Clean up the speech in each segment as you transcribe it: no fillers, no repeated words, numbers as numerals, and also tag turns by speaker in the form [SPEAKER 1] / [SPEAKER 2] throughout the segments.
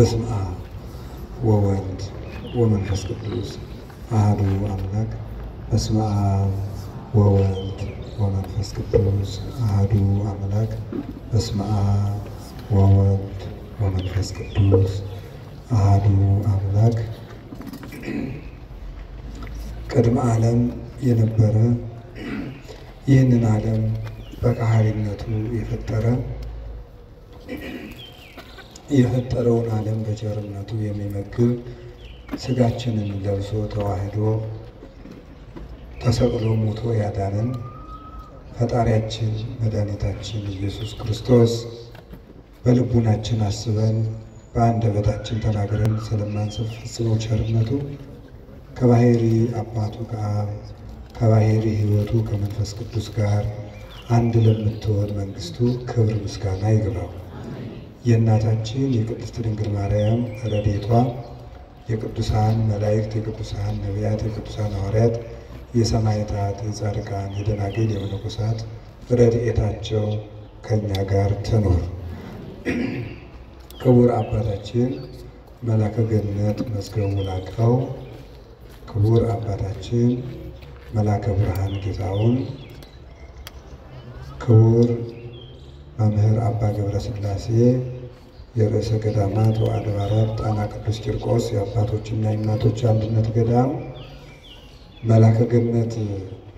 [SPEAKER 1] በስመ አብ ወወልድ ወመንፈስ ቅዱስ አሐዱ አምላክ። በስመ አብ ወወልድ ወመንፈስ ቅዱስ አሐዱ አምላክ። በስመ አብ ወወልድ ወመንፈስ ቅዱስ አሐዱ አምላክ። ቅድመ ዓለም የነበረ ይህንን ዓለም በቃሃሊነቱ የፈጠረውን ዓለም በቸርነቱ የሚመግብ ሥጋችንን ለብሶ ተዋህዶ ተሰቅሎ ሞቶ ያዳነን ፈጣሪያችን መድኃኒታችን ኢየሱስ ክርስቶስ በልቡናችን አስበን በአንደበታችን ተናግረን ስለማንፈጽመው ቸርነቱ ከባሕሪ አባቱ ከአብ ከባሕሪ ሕይወቱ ከመንፈስ ቅዱስ ጋር አንድ ለምትሆን መንግሥቱ ክብር ምስጋና ይግባው። የእናታችን የቅድስት ድንግል ማርያም ረድኤቷ የቅዱሳን መላእክት፣ የቅዱሳን ነቢያት፣ የቅዱሳን ሐዋርያት፣ የሰማዕታት፣ የጻድቃን፣ የደናግል፣ የመነኮሳት ረድኤታቸው ከእኛ ጋር ትኑር። ክቡር አባታችን መላከ ገነት መዝገቡ ላቀው፣ ክቡር አባታችን መላከ ብርሃን ጌታውን፣ ክቡር መምህር አባ ገብረ ሥላሴ የርዕሰ ገዳማት ወአድባራት ጣና ቅዱስ ቂርቆስ የአባቶችና የእናቶች አንድነት ገዳም መላከ ገነት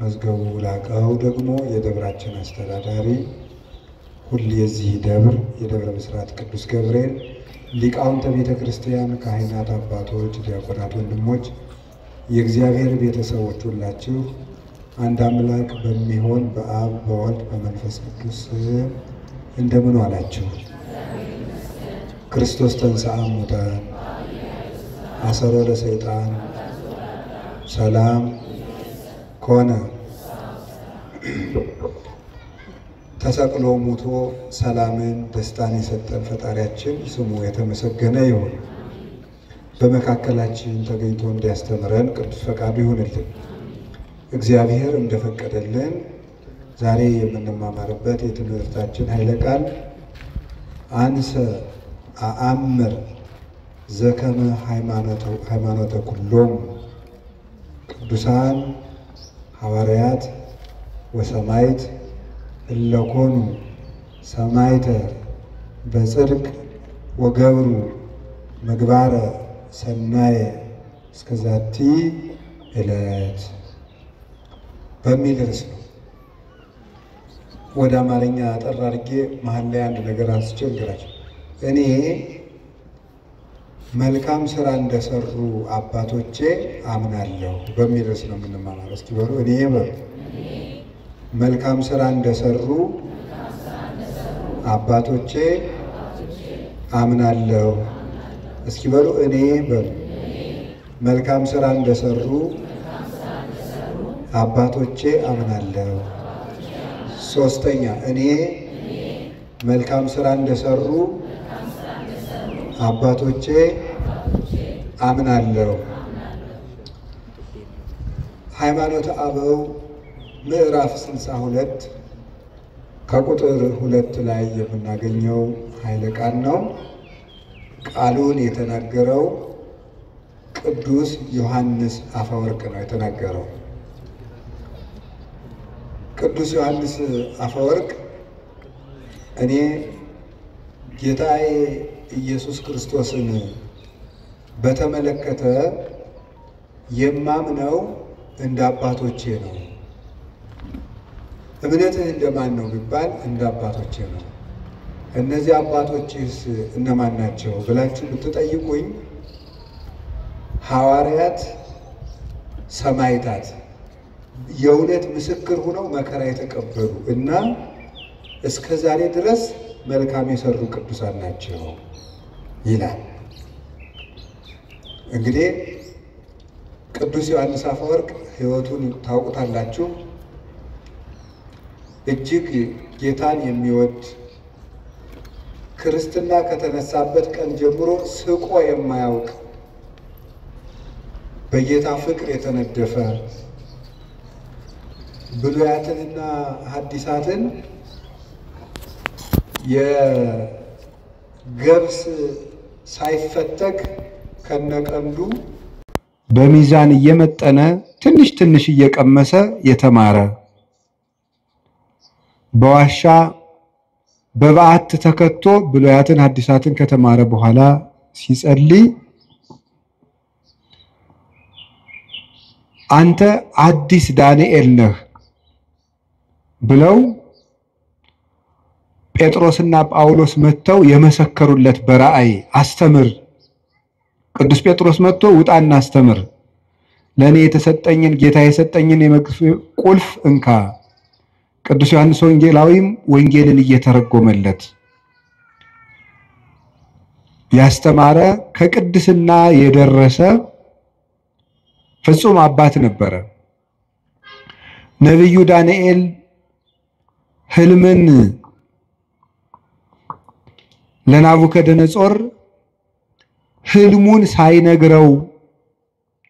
[SPEAKER 1] መዝገቡ ላቀው ደግሞ የደብራችን አስተዳዳሪ፣ ሁሉ የዚህ ደብር የደብረ ብስራት ቅዱስ ገብርኤል ሊቃውንተ ቤተ ክርስቲያን፣ ካህናት፣ አባቶች፣ ዲያቆናት፣ ወንድሞች፣ የእግዚአብሔር ቤተሰቦች ሁላችሁ አንድ አምላክ በሚሆን በአብ በወልድ በመንፈስ ቅዱስ እንደምን ዋላችሁ? ክርስቶስ ተንሥአ እሙታን አሰሮ ለሰይጣን ሰላም ኮነ። ተሰቅሎ ሙቶ ሰላምን ደስታን የሰጠን ፈጣሪያችን ስሙ የተመሰገነ ይሁን። በመካከላችን ተገኝቶ እንዲያስተምረን ቅዱስ ፈቃዱ ይሁንልን። እግዚአብሔር እንደፈቀደልን ዛሬ የምንማማርበት የትምህርታችን ኃይለ ቃል አንሰ አአምር ዘከመ ሃይማኖተ ኩሎም ቅዱሳን ሐዋርያት ወሰማዕት እለኮኑ ሰማዕተ በጽድቅ ወገብሩ ምግባረ ሰናየ እስከ ዛቲ ዕለት በሚል ርዕስ ነው። ወደ አማርኛ አጠር አድርጌ መሀል ላይ አንድ ነገር አንስቼ ልንገራችሁ። እኔ መልካም ስራ እንደሰሩ አባቶቼ አምናለሁ በሚል ርዕስ ነው የምንማማረው። እስኪ በሉ እኔ መልካም ስራ እንደሰሩ አባቶቼ አምናለሁ። እስኪ በሉ እኔ በሉ መልካም ስራ እንደሰሩ አባቶቼ አምናለሁ። ሶስተኛ እኔ መልካም ስራ እንደሰሩ አባቶቼ አምናለሁ። ሃይማኖተ አበው ምዕራፍ 62 ከቁጥር 2 ላይ የምናገኘው ኃይለ ቃል ነው። ቃሉን የተናገረው ቅዱስ ዮሐንስ አፈወርቅ ነው የተናገረው። ቅዱስ ዮሐንስ አፈወርቅ እኔ ጌታዬ ኢየሱስ ክርስቶስን በተመለከተ የማምነው እንደ አባቶቼ ነው። እምነትህ እንደማን ነው ቢባል እንደ አባቶቼ ነው። እነዚህ አባቶችስ እነማን ናቸው ብላችሁ ብትጠይቁኝ ሐዋርያት፣ ሰማዕታት የእውነት ምስክር ሆነው መከራ የተቀበሉ እና እስከ ዛሬ ድረስ መልካም የሰሩ ቅዱሳን ናቸው ይላል። እንግዲህ ቅዱስ ዮሐንስ አፈወርቅ ሕይወቱን ታውቁታላችሁ። እጅግ ጌታን የሚወድ ክርስትና ከተነሳበት ቀን ጀምሮ ስቆ የማያውቅ በጌታ ፍቅር የተነደፈ ብሉያትንና ሐዲሳትን የገብስ ሳይፈተክ ከነቀንዱ በሚዛን እየመጠነ ትንሽ ትንሽ እየቀመሰ የተማረ በዋሻ በበዓት ተከቶ ብሉያትን ሐዲሳትን ከተማረ በኋላ ሲጸልይ አንተ አዲስ ዳንኤል ነህ ብለው ጴጥሮስና ጳውሎስ መጥተው የመሰከሩለት በራእይ አስተምር ቅዱስ ጴጥሮስ መጥቶ ውጣና አስተምር ለኔ የተሰጠኝን ጌታ የሰጠኝን የመግፍ ቁልፍ እንካ ቅዱስ ዮሐንስ ወንጌላዊም ወንጌልን እየተረጎመለት ያስተማረ ከቅድስና የደረሰ ፍጹም አባት ነበረ። ነብዩ ዳንኤል ህልምን ለናቡከደነጾር ህልሙን ሳይነግረው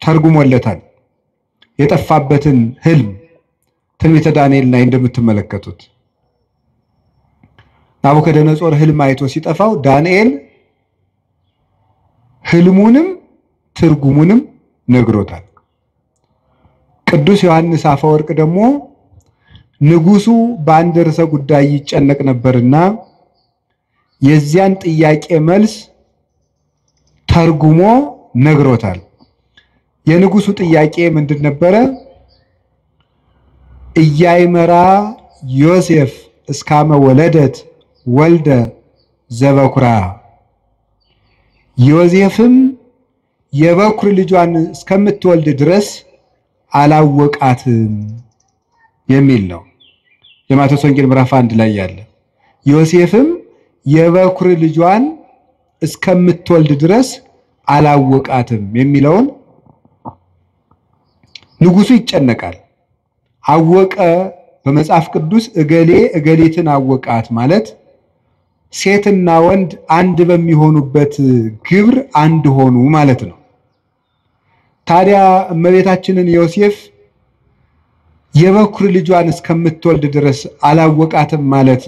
[SPEAKER 1] ተርጉሞለታል። የጠፋበትን ህልም ትንቢተ ዳንኤል ላይ እንደምትመለከቱት ናቡከደነጾር ህልም አይቶ ሲጠፋው ዳንኤል ህልሙንም ትርጉሙንም ነግሮታል። ቅዱስ ዮሐንስ አፈወርቅ ደግሞ ንጉሱ በአንድ ርዕሰ ጉዳይ ይጨነቅ ነበርና የዚያን ጥያቄ መልስ ተርጉሞ ነግሮታል። የንጉሱ ጥያቄ ምንድን ነበረ? ኢያይመራ ዮሴፍ እስካመ ወለደት ወልደ ዘበኩራ ዮሴፍም የበኩር ልጇን እስከምትወልድ ድረስ አላወቃትም የሚል ነው። የማቴዎስ ወንጌል ምዕራፍ 1 ላይ ያለ ዮሴፍም የበኩር ልጇን እስከምትወልድ ድረስ አላወቃትም የሚለውን ንጉሱ ይጨነቃል። አወቀ በመጽሐፍ ቅዱስ እገሌ እገሊትን አወቃት ማለት ሴትና ወንድ አንድ በሚሆኑበት ግብር አንድ ሆኑ ማለት ነው። ታዲያ እመቤታችንን ዮሴፍ የበኩር ልጇን እስከምትወልድ ድረስ አላወቃትም ማለት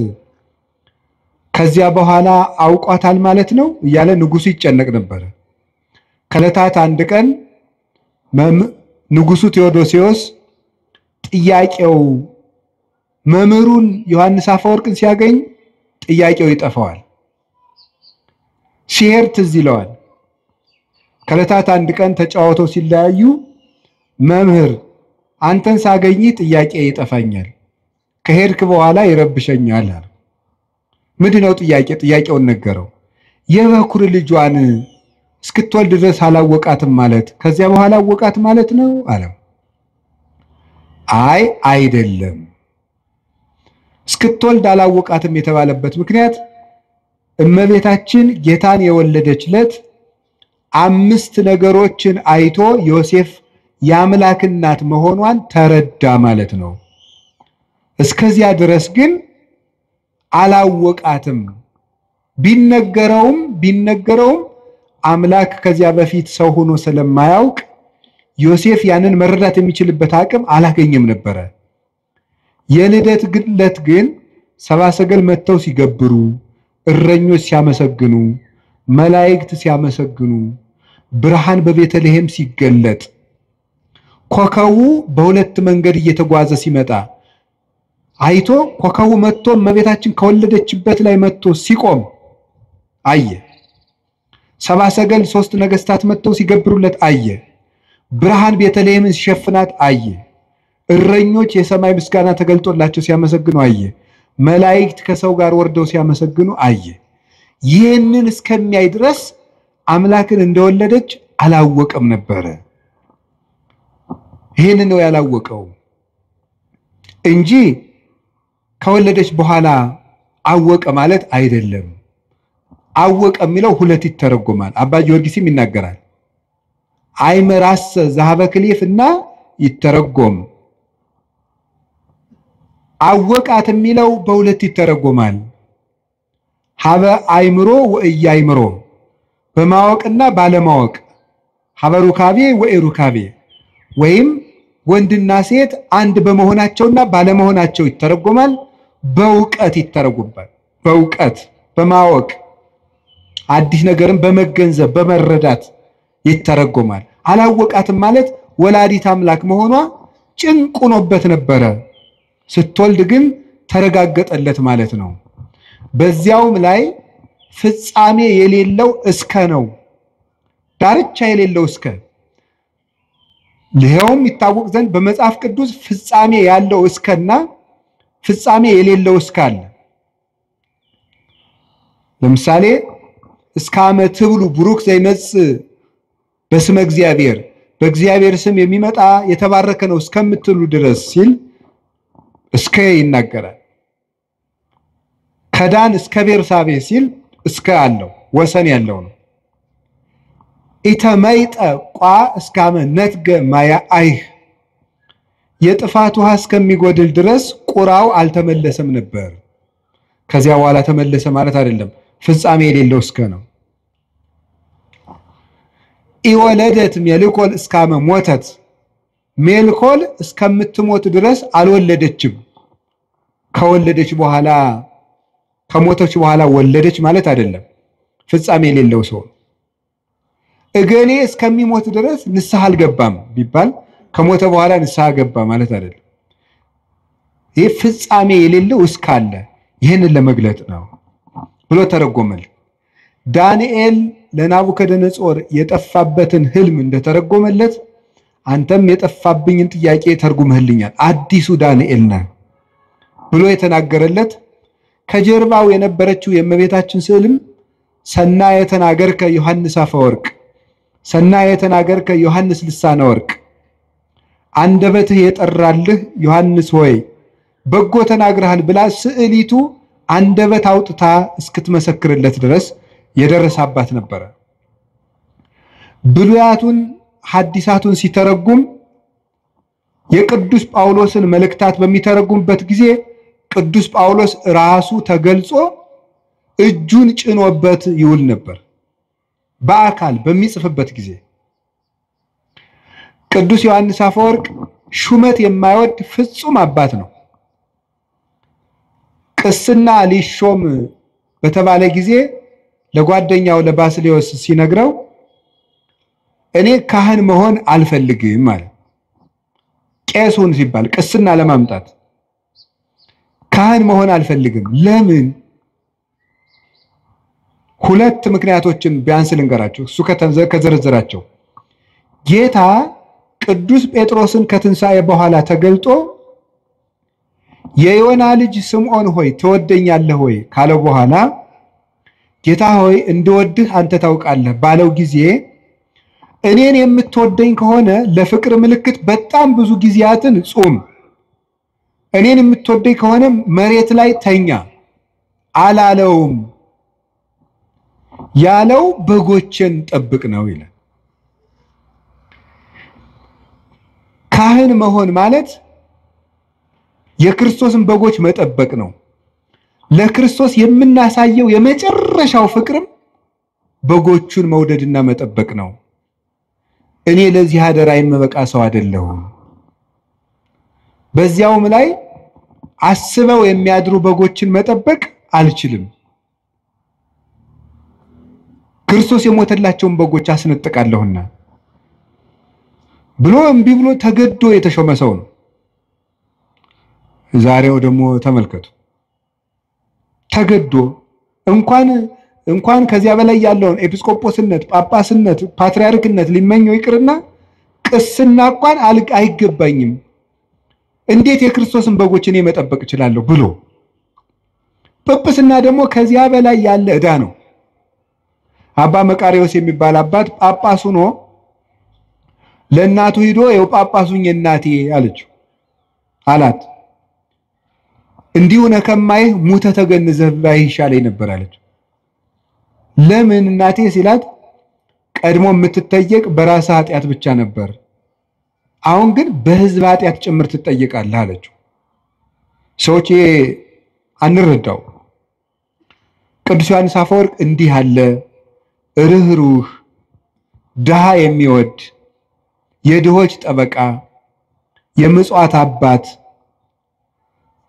[SPEAKER 1] ከዚያ በኋላ አውቋታል ማለት ነው እያለ ንጉሱ ይጨነቅ ነበር። ከዕለታት አንድ ቀን ንጉሱ ቴዎዶሲዮስ ጥያቄው መምህሩን ዮሐንስ አፈወርቅን ሲያገኝ ጥያቄው ይጠፋዋል። ሲሄድ ትዝ ይለዋል። ከዕለታት አንድ ቀን ተጫውተው ሲለያዩ መምህር አንተን ሳገኝ ጥያቄ ይጠፋኛል፣ ከሄድክ በኋላ ይረብሸኛል አለ። ምንድነው ጥያቄውን ነገረው። የበኩር ልጇን እስክትወልድ ድረስ አላወቃትም ማለት ከዚያ በኋላ አወቃት ማለት ነው አለ። አይ አይደለም፣ እስክትወልድ አላወቃትም የተባለበት ምክንያት እመቤታችን ጌታን የወለደችለት 5 ነገሮችን አይቶ ዮሴፍ የአምላክ እናት መሆኗን ተረዳ ማለት ነው። እስከዚያ ድረስ ግን አላወቃትም። ቢነገረውም አምላክ ከዚያ በፊት ሰው ሆኖ ስለማያውቅ ዮሴፍ ያንን መረዳት የሚችልበት አቅም አላገኘም ነበር። የልደት ግለት ግን ሰብአ ሰገል መተው ሲገብሩ፣ እረኞች ሲያመሰግኑ፣ መላእክት ሲያመሰግኑ፣ ብርሃን በቤተልሔም ሲገለጥ፣ ኮከቡ በሁለት መንገድ እየተጓዘ ሲመጣ አይቶ ኮከቡ መጥቶ እመቤታችን ከወለደችበት ላይ መጥቶ ሲቆም አየ። ሰብአ ሰገል 3 ነገስታት መጥተው ሲገብሩለት አየ። ብርሃን ቤተልሔምን ሲሸፍናት አየ። እረኞች የሰማይ ምስጋና ተገልጦላቸው ሲያመሰግኑ አየ። መላእክት ከሰው ጋር ወርደው ሲያመሰግኑ አየ። ይህንን እስከሚያይ ድረስ አምላክን እንደወለደች አላወቀም ነበር። ይህንን ነው ያላወቀው እንጂ ከወለደች በኋላ አወቀ ማለት አይደለም። አወቀ የሚለው ሁለት ይተረጎማል። አባ ጊዮርጊስም ይናገራል። አይመራስ ዘሀበ ክሌፍና ይተረጎም። አወቃት የሚለው በሁለት ይተረጎማል። ሀበ አይምሮ ወእያይምሮ፣ በማወቅና ባለማወቅ። ሀበ ሩካቤ ወኢሩካቤ፣ ወይም ወንድና ሴት አንድ በመሆናቸውና ባለመሆናቸው ይተረጎማል። በእውቀት ይተረጎማል። በእውቀት በማወቅ አዲስ ነገርን በመገንዘብ በመረዳት ይተረጎማል። አላወቃትም ማለት ወላዲት አምላክ መሆኗ ጭንቅ ሆኖበት ነበረ። ስትወልድ ግን ተረጋገጠለት ማለት ነው። በዚያውም ላይ ፍጻሜ የሌለው እስከ ነው። ዳርቻ የሌለው እስከ ይሄውም ይታወቅ ዘንድ በመጽሐፍ ቅዱስ ፍጻሜ ያለው እስከና ፍጻሜ የሌለው እስከ አለ። ለምሳሌ እስከ ዓመት ትብሉ ቡሩክ ዘይመጽእ በስመ እግዚአብሔር፣ በእግዚአብሔር ስም የሚመጣ የተባረከ ነው እስከምትሉ ድረስ ሲል እስከ ይናገራል። ከዳን እስከ ቤርሳቤ ሲል እስከ አለው ወሰን ያለው ነው። ኢተመይጠ ቋ እስካመ ነትገ ማያ አይህ፣ የጥፋት ውሃ እስከሚጎድል ድረስ ቁራው አልተመለሰም ነበር። ከዚያ በኋላ ተመለሰ ማለት አይደለም። ፍጻሜ የሌለው እስከ ነው። ኢወለደት ሜልኮል እስካመ ሞተት፣ ሜልኮል እስከምትሞት ድረስ አልወለደችም። ከወለደች በኋላ ከሞተች በኋላ ወለደች ማለት አይደለም። ፍጻሜ የሌለው ሰው እገሌ እስከሚሞት ድረስ ንስሐ አልገባም ቢባል ከሞተ በኋላ ንስሐ ገባ ማለት አይደለም። ይህ ፍጻሜ የሌለው እስካለ ይህንን ለመግለጥ ነው ብሎ ተረጎመል። ዳንኤል ለናቡከደነጾር የጠፋበትን ህልም እንደተረጎመለት አንተም የጠፋብኝን ጥያቄ ተርጉመህልኛል፣ አዲሱ ዳንኤል ነህ ብሎ የተናገረለት ከጀርባው የነበረችው የእመቤታችን ስዕልም ሰናየ ተናገርከ ዮሐንስ አፈወርቅ፣ ሰናየ ተናገርከ ዮሐንስ ልሳነ ወርቅ፣ አንደበትህ የጠራልህ ዮሐንስ ሆይ በጎ ተናግረሃል ብላ ስዕሊቱ አንደበት አውጥታ እስክትመሰክርለት ድረስ የደረሰባት ነበረ። ብሉያቱን ሐዲሳቱን ሲተረጉም የቅዱስ ጳውሎስን መልእክታት በሚተረጉምበት ጊዜ ቅዱስ ጳውሎስ ራሱ ተገልጾ እጁን ጭኖበት ይውል ነበር። በአካል በሚጽፍበት ጊዜ ቅዱስ ዮሐንስ አፈወርቅ ሹመት የማይወድ ፍጹም አባት ነው። ቅስና ሊሾም በተባለ ጊዜ ለጓደኛው ለባስልዮስ ሲነግረው እኔ ካህን መሆን አልፈልግም ማለት ቄሱን ሲባል ቅስና ለማምጣት ካህን መሆን አልፈልግም። ለምን? ሁለት ምክንያቶችን ቢያንስ ልንገራችሁ። እሱ ከዘረዘራቸው ጌታ ቅዱስ ጴጥሮስን ከትንሣኤ በኋላ ተገልጦ የዮና ልጅ ስምዖን ሆይ ትወደኛለህ ሆይ ካለው በኋላ ጌታ ሆይ እንድወድህ አንተ ታውቃለህ ባለው ጊዜ እኔን የምትወደኝ ከሆነ ለፍቅር ምልክት በጣም ብዙ ጊዜያትን ጾም፣ እኔን የምትወደኝ ከሆነ መሬት ላይ ተኛ አላለውም። ያለው በጎችን ጠብቅ ነው ይላል። ካህን መሆን ማለት የክርስቶስን በጎች መጠበቅ ነው። ለክርስቶስ የምናሳየው የመጨረሻው ፍቅርም በጎቹን መውደድና መጠበቅ ነው። እኔ ለዚህ አደራ የምበቃ ሰው አይደለሁም። በዚያውም ላይ አስበው የሚያድሩ በጎችን መጠበቅ አልችልም። ክርስቶስ የሞተላቸውን በጎች አስነጥቃለሁና ብሎ እምቢ ብሎ ተገዶ የተሾመ ሰው ነው። ዛሬው ደግሞ ተመልከቱ፣ ተገዶ እንኳን ከዚያ በላይ ያለውን ኤጲስቆጶስነት፣ ጳጳስነት፣ ፓትርያርክነት ሊመኘው ይቅርና ቅስና እንኳን አይገባኝም፣ እንዴት የክርስቶስን በጎች እኔ መጠበቅ እችላለሁ ብሎ ጵጵስና ደግሞ ከዚያ በላይ ያለ ዕዳ ነው። አባ መቃሪዎስ የሚባል አባት ጳጳስ ሆኖ ለእናቱ ሂዶ የው ጳጳሱኝ እናቴ አለችው አላት። እንዲሁ ነከማይህ ሙተ ተገንዘህ ባይ ይሻለኝ ነበር አለች። ለምን እናቴ ሲላት ቀድሞ የምትጠየቅ በራስ ኃጢአት ብቻ ነበር፣ አሁን ግን በህዝብ ኃጢአት ጭምር ትጠየቃለህ አለችው። ሰዎች አንረዳው። ቅዱስ ዮሐንስ አፈወርቅ እንዲህ አለ ርህሩህ፣ ድሃ የሚወድ የድሆች ጠበቃ፣ የምጽዋት አባት፣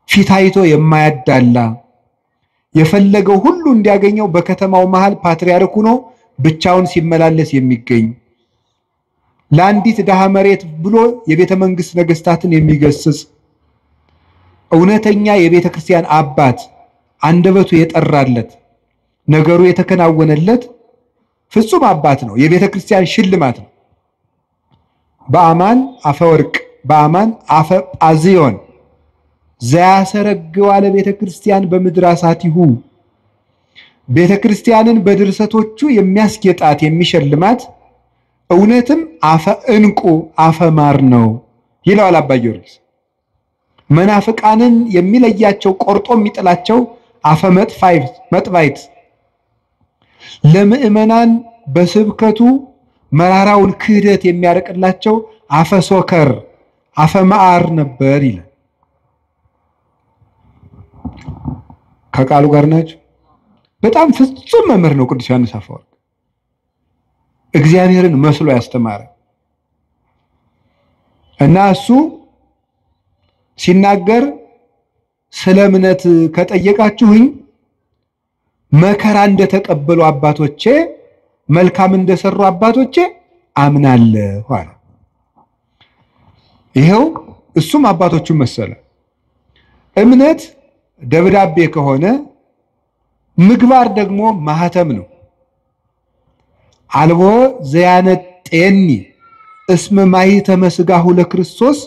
[SPEAKER 1] ፊታይቶ የማያዳላ የፈለገው ሁሉ እንዲያገኘው በከተማው መሃል ፓትርያርክ ሆኖ ብቻውን ሲመላለስ የሚገኝ ለአንዲት ደሃ መሬት ብሎ የቤተ መንግስት ነገስታትን የሚገስጽ እውነተኛ የቤተ ክርስቲያን አባት አንደበቱ የጠራለት ነገሩ የተከናወነለት ፍጹም አባት ነው። የቤተ ክርስቲያን ሽልማት ነው። በአማን አፈወርቅ በአማን አፈ ጳዚዮን ዘያሰረግው አለ ቤተ ክርስቲያን በምድር አሳቲሁ ቤተ ክርስቲያንን በድርሰቶቹ የሚያስጌጣት የሚሸልማት እውነትም አፈ እንቁ አፈ ማር ነው ይላል አባ ጊዮርጊስ። መናፍቃንን የሚለያቸው ቆርጦ የሚጥላቸው አፈ መጥፋይት ለምእመናን በስብከቱ መራራውን ክህደት የሚያርቅላቸው አፈ ሶከር አፈ ማር ነበር ይላል። ከቃሉ ጋር ናቸው። በጣም ፍጹም መምህር ነው ቅዱስ ዮሐንስ አፈወርቅ። እግዚአብሔርን መስሎ ያስተማረ እና እሱ ሲናገር ስለ እምነት ከጠየቃችሁኝ መከራ እንደተቀበሉ አባቶቼ መልካም እንደሰሩ አባቶቼ አምናለሁ አለ። ይሄው እሱም አባቶቹን መሰለ። እምነት ደብዳቤ ከሆነ ምግባር ደግሞ ማህተም ነው። አልቦ ዘያነጤኒ እስመ ማኅተመ ሥጋሁ ለክርስቶስ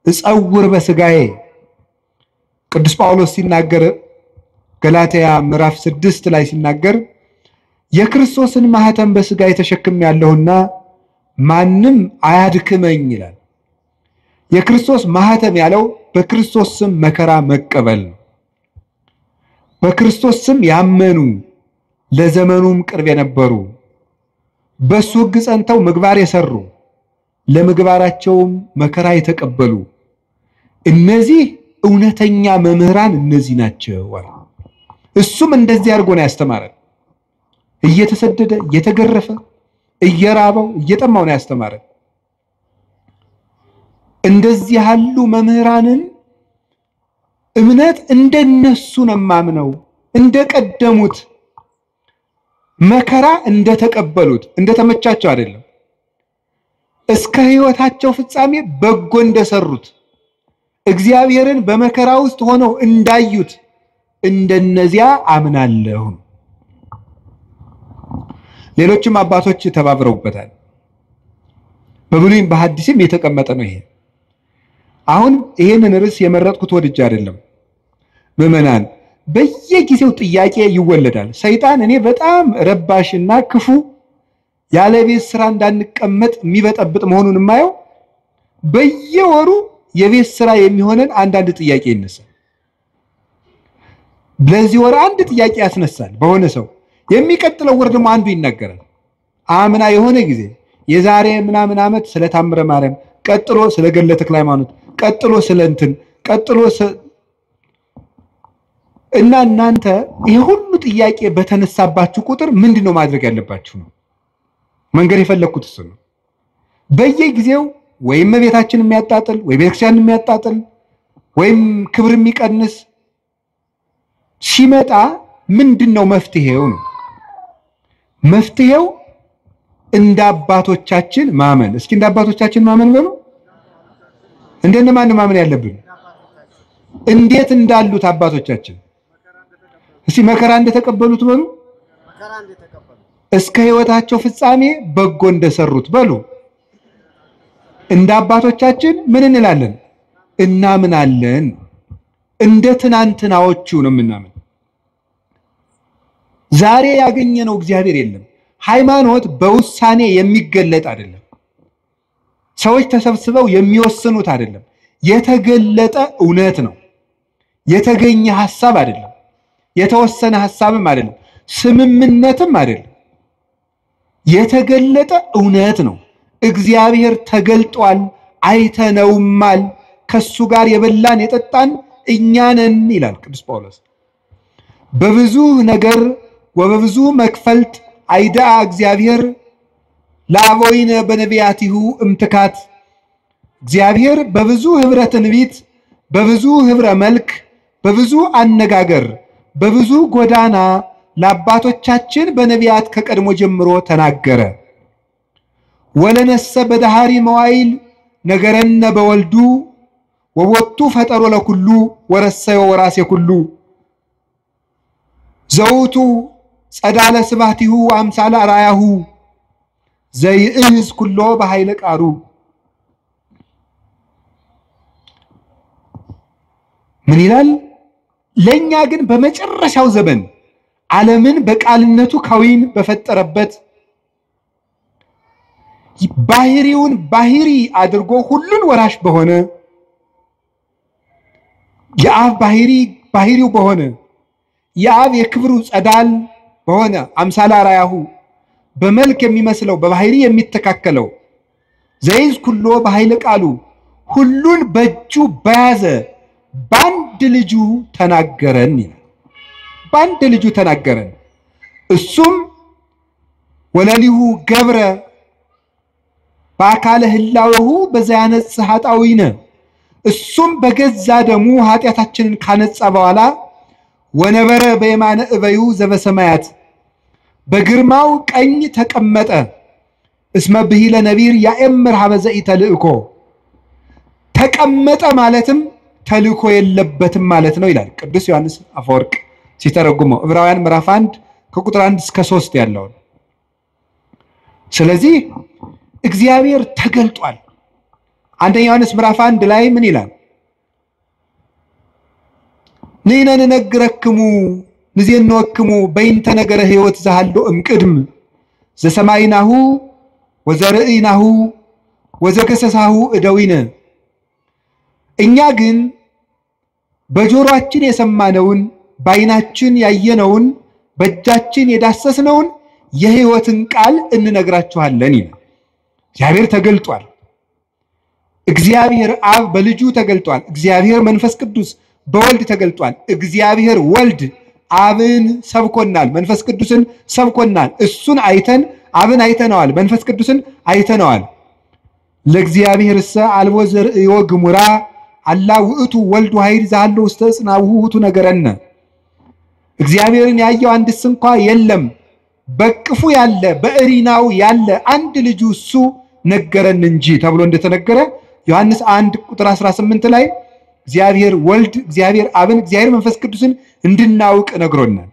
[SPEAKER 1] እጸውር በሥጋዬ ቅዱስ ጳውሎስ ሲናገር ገላትያ ምዕራፍ 6 ላይ ሲናገር የክርስቶስን ማህተም በሥጋዬ ተሸክሜያለሁና ማንም አያድክመኝ ይላል። የክርስቶስ ማህተም ያለው በክርስቶስ ስም መከራ መቀበል ነው። በክርስቶስ ስም ያመኑ ለዘመኑም ቅርብ የነበሩ በሱ ሕግ ጸንተው ምግባር የሰሩ ለምግባራቸውም መከራ የተቀበሉ እነዚህ እውነተኛ መምህራን እነዚህ ናቸው። እሱም እንደዚህ አድርጎ ነው ያስተማረን። እየተሰደደ እየተገረፈ እየራበው እየጠማው ነው ያስተማረን። እንደዚህ ያሉ መምህራንን እምነት እንደነሱ ነው ማምነው እንደቀደሙት መከራ እንደተቀበሉት እንደተመቻቸው አይደለም እስከ ሕይወታቸው ፍጻሜ በጎ እንደሰሩት እግዚአብሔርን በመከራ ውስጥ ሆነው እንዳዩት እንደነዚያ አምናለሁ። ሌሎችም አባቶች ተባብረውበታል። በብሉይም በሐዲስም የተቀመጠ ነው ይሄ። አሁን ይሄንን ርዕስ የመረጥኩት ወድጄ አይደለም። ምዕመናን በየጊዜው ጥያቄ ይወለዳል። ሰይጣን እኔ በጣም ረባሽና ክፉ ያለ ቤት ስራ እንዳንቀመጥ የሚበጠብጥ መሆኑን የማየው በየወሩ የቤት ስራ የሚሆነን አንዳንድ ጥያቄ ይነሳል። ለዚህ ወር አንድ ጥያቄ ያስነሳል በሆነ ሰው የሚቀጥለው ወር ደግሞ አንዱ ይናገራል። አምና የሆነ ጊዜ የዛሬ ምናምን ዓመት ስለ ታምረ ማርያም ቀጥሎ ስለ ገድለ ተክለ ሃይማኖት ቀጥሎ ስለ እንትን ቀጥሎ እና እናንተ ይሄ ሁሉ ጥያቄ በተነሳባችሁ ቁጥር ምንድነው ማድረግ ያለባችሁ ነው መንገር የፈለኩት እሱ ነው። በየጊዜው ወይም ቤታችን የሚያጣጥል ወይ ቤተክርስቲያን የሚያጣጥል ወይም ክብር የሚቀንስ ሲመጣ ምንድነው መፍትሄው ነው? መፍትሄው እንደ አባቶቻችን ማመን። እስኪ እንደ አባቶቻችን ማመን በሉ። እንደነማን ማመን ያለብን? እንዴት እንዳሉት አባቶቻችን እስኪ መከራ እንደተቀበሉት በሉ። እስከ ሕይወታቸው ፍጻሜ በጎ እንደሰሩት በሉ። እንደ አባቶቻችን ምን እንላለን? እናምናለን። እንደ ትናንትናዎቹ ነው የምናምን። ዛሬ ያገኘነው እግዚአብሔር የለም። ሃይማኖት በውሳኔ የሚገለጥ አይደለም። ሰዎች ተሰብስበው የሚወስኑት አይደለም። የተገለጠ እውነት ነው። የተገኘ ሐሳብ አይደለም። የተወሰነ ሐሳብም አይደለም። ስምምነትም አይደለም። የተገለጠ እውነት ነው። እግዚአብሔር ተገልጧል፣ አይተነውማል። ከሱ ጋር የበላን የጠጣን እኛ ነን ይላል ቅዱስ ጳውሎስ። በብዙ ነገር ወበብዙ መክፈልት አይዳ እግዚአብሔር ለአበዊነ በነቢያቲሁ እምትካት። እግዚአብሔር በብዙ ህብረ ትንቢት፣ በብዙ ህብረ መልክ፣ በብዙ አነጋገር፣ በብዙ ጎዳና ለአባቶቻችን በነቢያት ከቀድሞ ጀምሮ ተናገረ። ወለነሰ በዳሃሪ መዋይል ነገረነ በወልዱ ወወቱ ፈጠሮ ለኩሉ ወረሰዮ ወራሴ ኩሉ ዘውቱ ጸዳለ ስባቲሁ አምሳለ አራያሁ ዘይእዝ ኩሎ በኃይለ ቃሩ። ምን ይላል? ለኛ ግን በመጨረሻው ዘመን ዓለምን በቃልነቱ ካዊን በፈጠረበት ባህሪውን ባህሪ አድርጎ ሁሉን ወራሽ በሆነ የአብ ባህሪው በሆነ የአብ የክብሩ ጸዳል በሆነ አምሳለ አራያሁ በመልክ የሚመስለው በባህሪ የሚተካከለው ዘይዝ ኩሎ በኃይለ ቃሉ ሁሉን በእጁ በያዘ በአንድ ልጁ ተናገረን ይላል። በአንድ ልጁ ተናገረን። እሱም ወለሊሁ ገብረ በአካለ ህላዌሁ በዛያነጽ ኃጣዊነ እሱም በገዛ ደሙ ኃጢአታችንን ካነጻ በኋላ ወነበረ በየማነ እበዩ ዘበሰማያት በግርማው ቀኝ ተቀመጠ። እስመ ብሂለ ነቢር ያእምር ሀበዘ ኢተልእኮ ተቀመጠ ማለትም ተልእኮ የለበትም ማለት ነው ይላል ቅዱስ ዮሐንስ አፈወርቅ ሲተረጉመው ዕብራውያን ምዕራፍ 1 ከቁጥር 1 እስከ 3 ያለውን። ስለዚህ እግዚአብሔር ተገልጧል። አንደኛ ዮሐንስ ምዕራፍ 1 ላይ ምን ይላል? ንሕነ ንነግረክሙ ንዜንወክሙ በይንተ ነገረ ሕይወት ዘሃሎ እምቅድም ዘሰማይናሁ ወዘርእይናሁ ወዘገሰሳሁ እደዊነ። እኛ ግን በጆሮአችን የሰማነውን በዓይናችን ያየነውን በእጃችን የዳሰስነውን የሕይወትን ቃል እንነግራችኋለን ይላል። እግዚአብሔር ተገልጧል። እግዚአብሔር አብ በልጁ ተገልጧል። እግዚአብሔር መንፈስ ቅዱስ በወልድ ተገልጧል። እግዚአብሔር ወልድ አብን ሰብኮናል፣ መንፈስ ቅዱስን ሰብኮናል። እሱን አይተን አብን አይተነዋል፣ መንፈስ ቅዱስን አይተነዋል። ለእግዚአብሔር ሰ አልቦ ዘርእዮ ግሙራ አላ ውእቱ ወልድ ኃይል ዛለው ውስተ ጽናው ውእቱ ነገረነ። እግዚአብሔርን ያየው አንድስ እንኳ የለም፣ በቅፉ ያለ በእሪናው ያለ አንድ ልጁ እሱ ነገረን እንጂ ተብሎ እንደተነገረ ዮሐንስ 1 ቁጥር 18 ላይ እግዚአብሔር ወልድ እግዚአብሔር አብን እግዚአብሔር መንፈስ ቅዱስን እንድናውቅ ነግሮናል።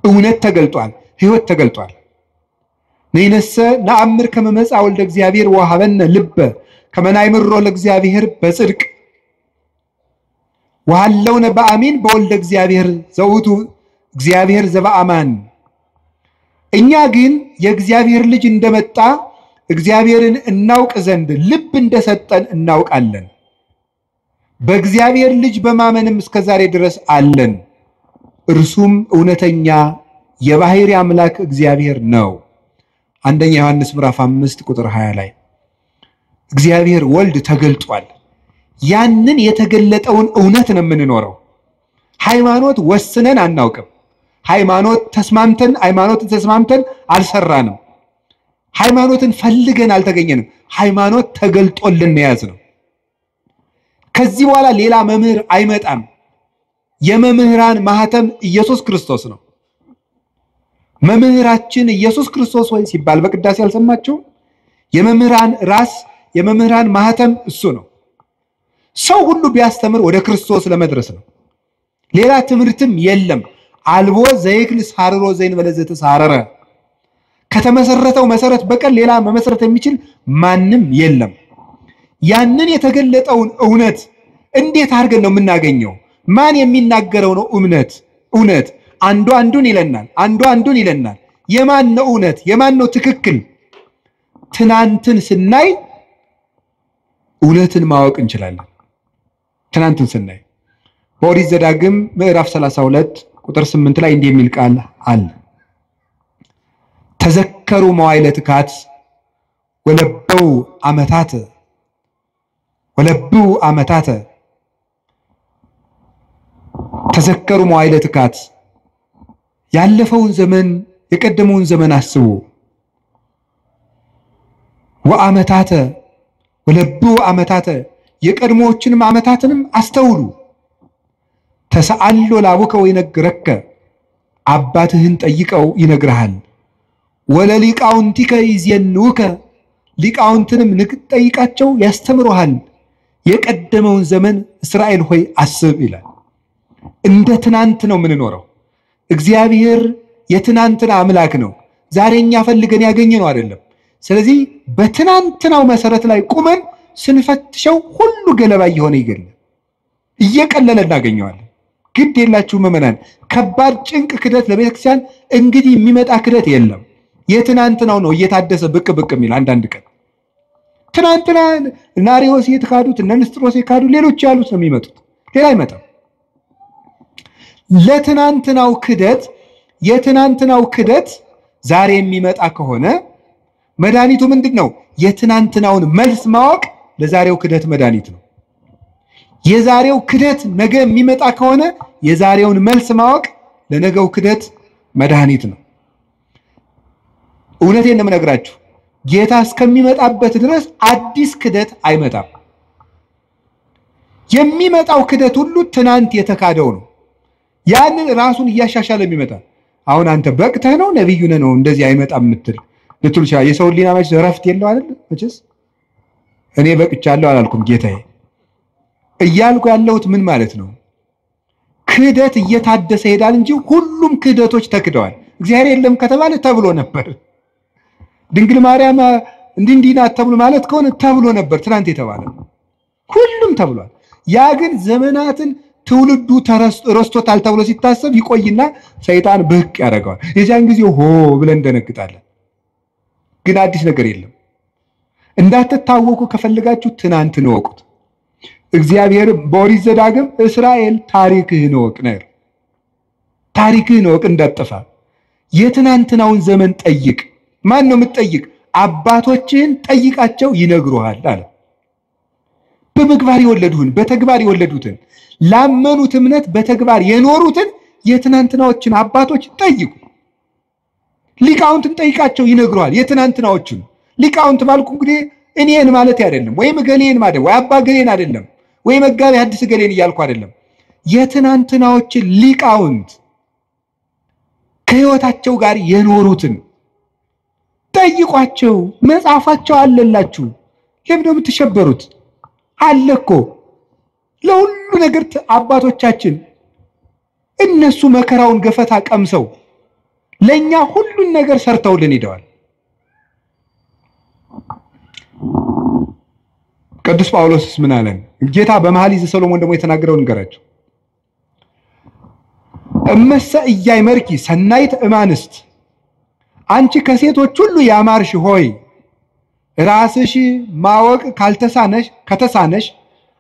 [SPEAKER 1] እውነት ተገልጧል፣ ሕይወት ተገልጧል። ነይነሰ ነአምር ከመመጻ ወልደ እግዚአብሔር ወሀበነ ልበ ከመናይምሮ ለእግዚአብሔር በጽድቅ ወሃለውነ በአሚን በወልደ እግዚአብሔር ዘውቱ እግዚአብሔር ዘበአማን። እኛ ግን የእግዚአብሔር ልጅ እንደመጣ እግዚአብሔርን እናውቅ ዘንድ ልብ እንደሰጠን እናውቃለን። በእግዚአብሔር ልጅ በማመንም እስከዛሬ ድረስ አለን። እርሱም እውነተኛ የባህሪ አምላክ እግዚአብሔር ነው። አንደኛ ዮሐንስ ምዕራፍ 5 ቁጥር 20 ላይ እግዚአብሔር ወልድ ተገልጧል። ያንን የተገለጠውን እውነት ነው የምንኖረው። ሃይማኖት ወስነን አናውቅም። ሃይማኖትን ተስማምተን አልሰራንም። ሃይማኖትን ፈልገን አልተገኘንም። ሃይማኖት ተገልጦልን ያዝ ነው። ከዚህ በኋላ ሌላ መምህር አይመጣም። የመምህራን ማህተም ኢየሱስ ክርስቶስ ነው። መምህራችን ኢየሱስ ክርስቶስ ወይ ሲባል በቅዳሴ ያልሰማችሁ የመምህራን ራስ የመምህራን ማህተም እሱ ነው። ሰው ሁሉ ቢያስተምር ወደ ክርስቶስ ለመድረስ ነው። ሌላ ትምህርትም የለም። አልቦ ዘይክል ሳርሮ ዘይን በለዘተ ሳረረ ከተመሰረተው መሰረት በቀር ሌላ መመሰረት የሚችል ማንም የለም። ያንን የተገለጠውን እውነት እንዴት አድርገን ነው የምናገኘው? ማን የሚናገረው ነው እውነት? አንዱ አንዱን ይለናል፣ አንዱ አንዱን ይለናል። የማን ነው እውነት? የማን ነው ትክክል? ትናንትን ስናይ እውነትን ማወቅ እንችላለን። ትናንትን ስናይ በኦሪት ዘዳግም ምዕራፍ 32 ቁጥር 8 ላይ እንዲህ የሚል ቃል አለ። ተዘከሩ መዋዕለ ትካት ወለበው ዓመታተ ተዘከሩ መዋዕለ ትካት ያለፈውን ዘመን የቀደመውን ዘመን አስቡ። ወዓመታተ ወለበው ዓመታተ የቀድሞዎችንም ዓመታትንም አስተውሉ። ተሰአሎ ላቡከ ወይነግረከ አባትህን ጠይቀው ይነግርሃል። ወለሊቃውንቲከ ይዜንውከ ሊቃውንትንም ጠይቃቸው ያስተምሩሃል። የቀደመውን ዘመን እስራኤል ሆይ አስብ ይላል። እንደ ትናንት ነው የምንኖረው። እግዚአብሔር የትናንትና አምላክ ነው። ዛሬኛ ፈልገን ያገኘነው አይደለም። ስለዚህ በትናንትናው መሰረት ላይ ቁመን ስንፈትሸው ሁሉ ገለባ እየሆነ ይገኛል፣ እየቀለለ እናገኘዋለን። ግድ የላችሁ ምዕመናን፣ ከባድ ጭንቅ ክደት ለቤተክርስቲያን እንግዲህ የሚመጣ ክደት የለም። የትናንትናው ነው እየታደሰ ብቅ የሚል አንዳንድ ቀን ትናንትና ናሪዎስ የተካዱት እነ ንስጥሮስ የካዱት ሌሎች ያሉት ነው የሚመጡት፣ ሌላ አይመጣም። ለትናንትናው ክደት የትናንትናው ክደት ዛሬ የሚመጣ ከሆነ መድኃኒቱ ምንድነው? የትናንትናውን መልስ ማወቅ ለዛሬው ክደት መድኃኒት ነው። የዛሬው ክደት ነገ የሚመጣ ከሆነ የዛሬውን መልስ ማወቅ ለነገው ክደት መድኃኒት ነው። እውነቴን ነው የምነግራችሁ፣ ጌታ እስከሚመጣበት ድረስ አዲስ ክደት አይመጣም። የሚመጣው ክደት ሁሉ ትናንት የተካደው ነው። ያንን ራሱን እያሻሻለ የሚመጣ አሁን አንተ በቅተህ ነው ነብዩ ነው እንደዚህ አይመጣም ምትል ልትልሻ የሰው ሊና መች ረፍት የለው አይደል? መቼስ እኔ በቅቻለሁ አላልኩም ጌታዬ እያልኩ ያለሁት ምን ማለት ነው? ክደት እየታደሰ ሄዳል እንጂ ሁሉም ክደቶች ተክደዋል። እግዚአብሔር የለም ከተባለ ተብሎ ነበር። ድንግል ማርያም እንዲና ተብሎ ማለት ከሆነ ተብሎ ነበር። ትናንት የተባለ ሁሉም ተብሏል። ያ ግን ዘመናትን ትውልዱ ረስቶታል ተብሎ ሲታሰብ ይቆይና ሰይጣን ብቅ ያደርገዋል። የዚያን ጊዜ ሆ ብለን እንደነግጣለን። ግን አዲስ ነገር የለም። እንዳትታወቁ ከፈለጋችሁ ትናንትን ወቁት። እግዚአብሔር በኦሪት ዘዳግም እስራኤል ታሪክህን ወቅ ነው። ታሪክህን ወቅ እንዳትጠፋ። የትናንትናውን ዘመን ጠይቅ። ማን ነው የምትጠይቅ? አባቶችህን ጠይቃቸው ይነግሩሃል አለ። በምግባር የወለዱህን በተግባር የወለዱትን ላመኑት እምነት በተግባር የኖሩትን የትናንትናዎችን አባቶች ጠይቁ። ሊቃውንትን ጠይቃቸው ይነግሩሃል የትናንትናዎችን። ሊቃውንት ባልኩ እንግዲህ እኔን ማለት አይደለም፣ ወይ ገሌን ማለት ወይ አባ ገሌን አይደለም፣ ወይ መጋቢ ሐዲስ ገሌን እያልኩ አይደለም። የትናንትናዎችን ሊቃውንት ከህይወታቸው ጋር የኖሩትን ጠይቋቸው። መጽሐፋቸው አለላችሁ። ለምን ነው የምትሸበሩት? አለኮ ለሁሉ ነገር አባቶቻችን እነሱ መከራውን ገፈታ ቀምሰው ለኛ ሁሉን ነገር ሰርተውልን ሄደዋል። ቅዱስ ጳውሎስስ ምን አለን? ጌታ በመኃልየ ሰሎሞን ደግሞ የተናገረውን ንገራቸው። እመሰ ኢያእመርኪ ሰናይት እማንስት፣ አንቺ ከሴቶች ሁሉ ያማርሽ ሆይ ራስሽ ማወቅ ከተሳነሽ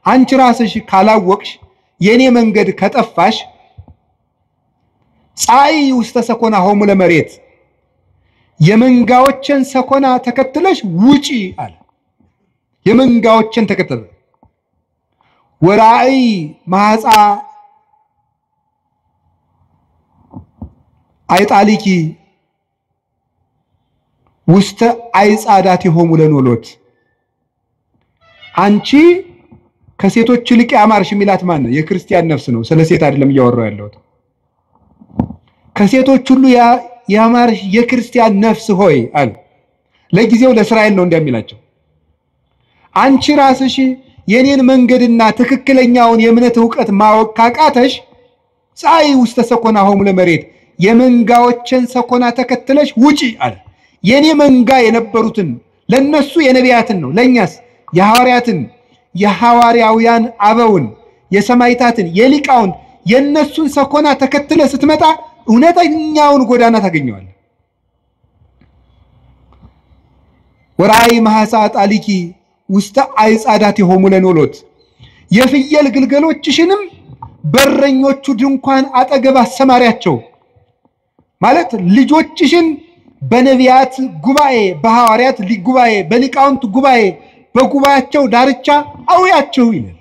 [SPEAKER 1] አንቺ ራስሽ ካላወቅሽ የኔ መንገድ ከጠፋሽ ፀሐይ ውስተ ሰኮና ሆሙ ለመሬት የመንጋዎችን ሰኮና ተከትለሽ ውጪ አለ። የመንጋዎችን ተከተለ። ወራእይ ማፃ አይጣሊኪ ውስተ አይጻዳት ሆሙ ለኖሎት፣ አንቺ ከሴቶች ይልቅ ያማርሽ የሚላት ማን ነው? የክርስቲያን ነፍስ ነው። ስለ ሴት አይደለም እያወራው ያለሁት። ከሴቶች ሁሉ ያማርሽ የክርስቲያን ነፍስ ሆይ አለ። ለጊዜው ለእስራኤል ነው እንደሚላቸው። አንቺ ራስሽ የኔን መንገድና ትክክለኛውን የእምነት ዕውቀት ማወቅ ካቃተሽ ፀሐይ ውስተ ሰኮና ሆሙ ለመሬት የመንጋዎችን ሰኮና ተከትለሽ ውጪ አለ። የኔ መንጋ የነበሩትን ለነሱ የነቢያትን ነው፣ ለኛስ የሐዋርያትን የሐዋርያውያን አበውን የሰማይታትን የሊቃውን የነሱን ሰኮና ተከትለ ስትመጣ እውነተኛውን ጎዳና ታገኘዋለህ። ወራይ ማሐሳ ጣሊኪ ውስተ አይጻዳት ሆሙ ለኖሎት፣ የፍየል ግልገሎችሽንም በረኞቹ ድንኳን አጠገብ አሰማሪያቸው ማለት ልጆችሽን በነቢያት ጉባኤ በሐዋርያት ጉባኤ በሊቃውንት ጉባኤ በጉባኤያቸው ዳርቻ አውያቸው ይላል።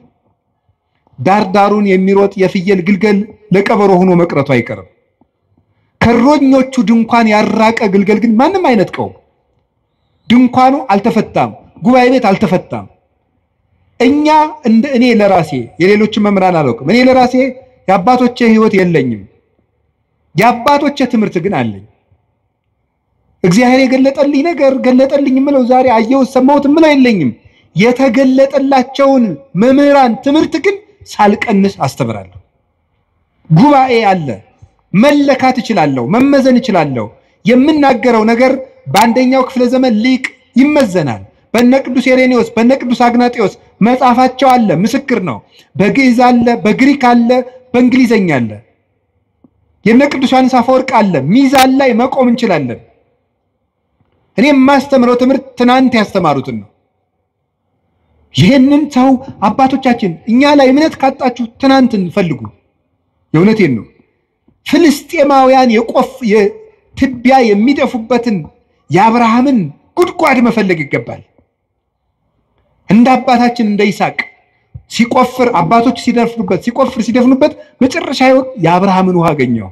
[SPEAKER 1] ዳርዳሩን የሚሮጥ የፍየል ግልገል ለቀበሮ ሆኖ መቅረቱ አይቀርም። ከሮኞቹ ድንኳን ያራቀ ግልገል ግን ማንም አይነጥቀው። ድንኳኑ አልተፈታም፣ ጉባኤ ቤት አልተፈታም። እኛ እኔ ለራሴ የሌሎችን መምራን አላውቅም። እኔ ለራሴ የአባቶቼ ሕይወት የለኝም። የአባቶቼ ትምህርት ግን አለኝ። እግዚአብሔር የገለጠልኝ ነገር ገለጠልኝ ምለው ዛሬ አየው ሰማሁት ምለው የለኝም። የተገለጠላቸውን መምህራን ትምህርት ግን ሳልቀንስ አስተምራለሁ። ጉባኤ አለ፣ መለካት እችላለሁ፣ መመዘን እችላለሁ። የምናገረው ነገር በአንደኛው ክፍለ ዘመን ሊቅ ይመዘናል። በነ ቅዱስ ኢሬኔዎስ በነ ቅዱስ አግናጤዎስ መጽሐፋቸው አለ፣ ምስክር ነው። በግዕዝ አለ፣ በግሪክ አለ፣ በእንግሊዘኛ አለ። የነ ቅዱስ ዮሐንስ አፈወርቅ አለ። ሚዛን ላይ መቆም እንችላለን። እኔ የማስተምረው ትምህርት ትናንት ያስተማሩትን ነው። ይህንን ሰው አባቶቻችን እኛ ላይ እምነት ካጣችሁ ትናንትን ፈልጉ። የእውነቴን ነው። ፍልስጤማውያን የትቢያ የሚደፉበትን የአብርሃምን ጉድጓድ መፈለግ ይገባል። እንደ አባታችን እንደ ይስሐቅ ሲቆፍር አባቶች ሲደፍኑበት መጨረሻ የአብርሃምን ውሃ አገኘው።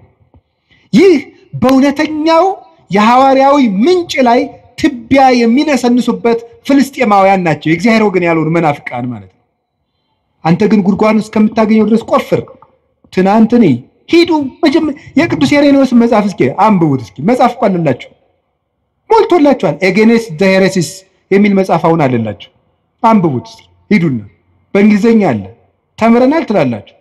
[SPEAKER 1] ይህ በእውነተኛው የሐዋርያዊ ምንጭ ላይ ትቢያ የሚነሰንሱበት ፍልስጤማውያን ናቸው። የእግዚአብሔር ወገን ያልሆኑ መናፍቃን ማለት ነው። አንተ ግን ጉድጓዱን እስከምታገኘው ድረስ ቆፍር። ትናንትኔ ሂዱ የቅዱስ ኢሬኔዎስ መጽሐፍ እስኪ አንብቡት። እስኪ መጽሐፍ እኮ አለላችሁ፣ ሞልቶላችኋል። ኤጌኔስ ዘሄሬሲስ የሚል መጽሐፍ አሁን አለላችሁ። አንብቡት እስኪ ሂዱና። በእንግሊዘኛ አለ፣ ተምረናል ትላላችሁ።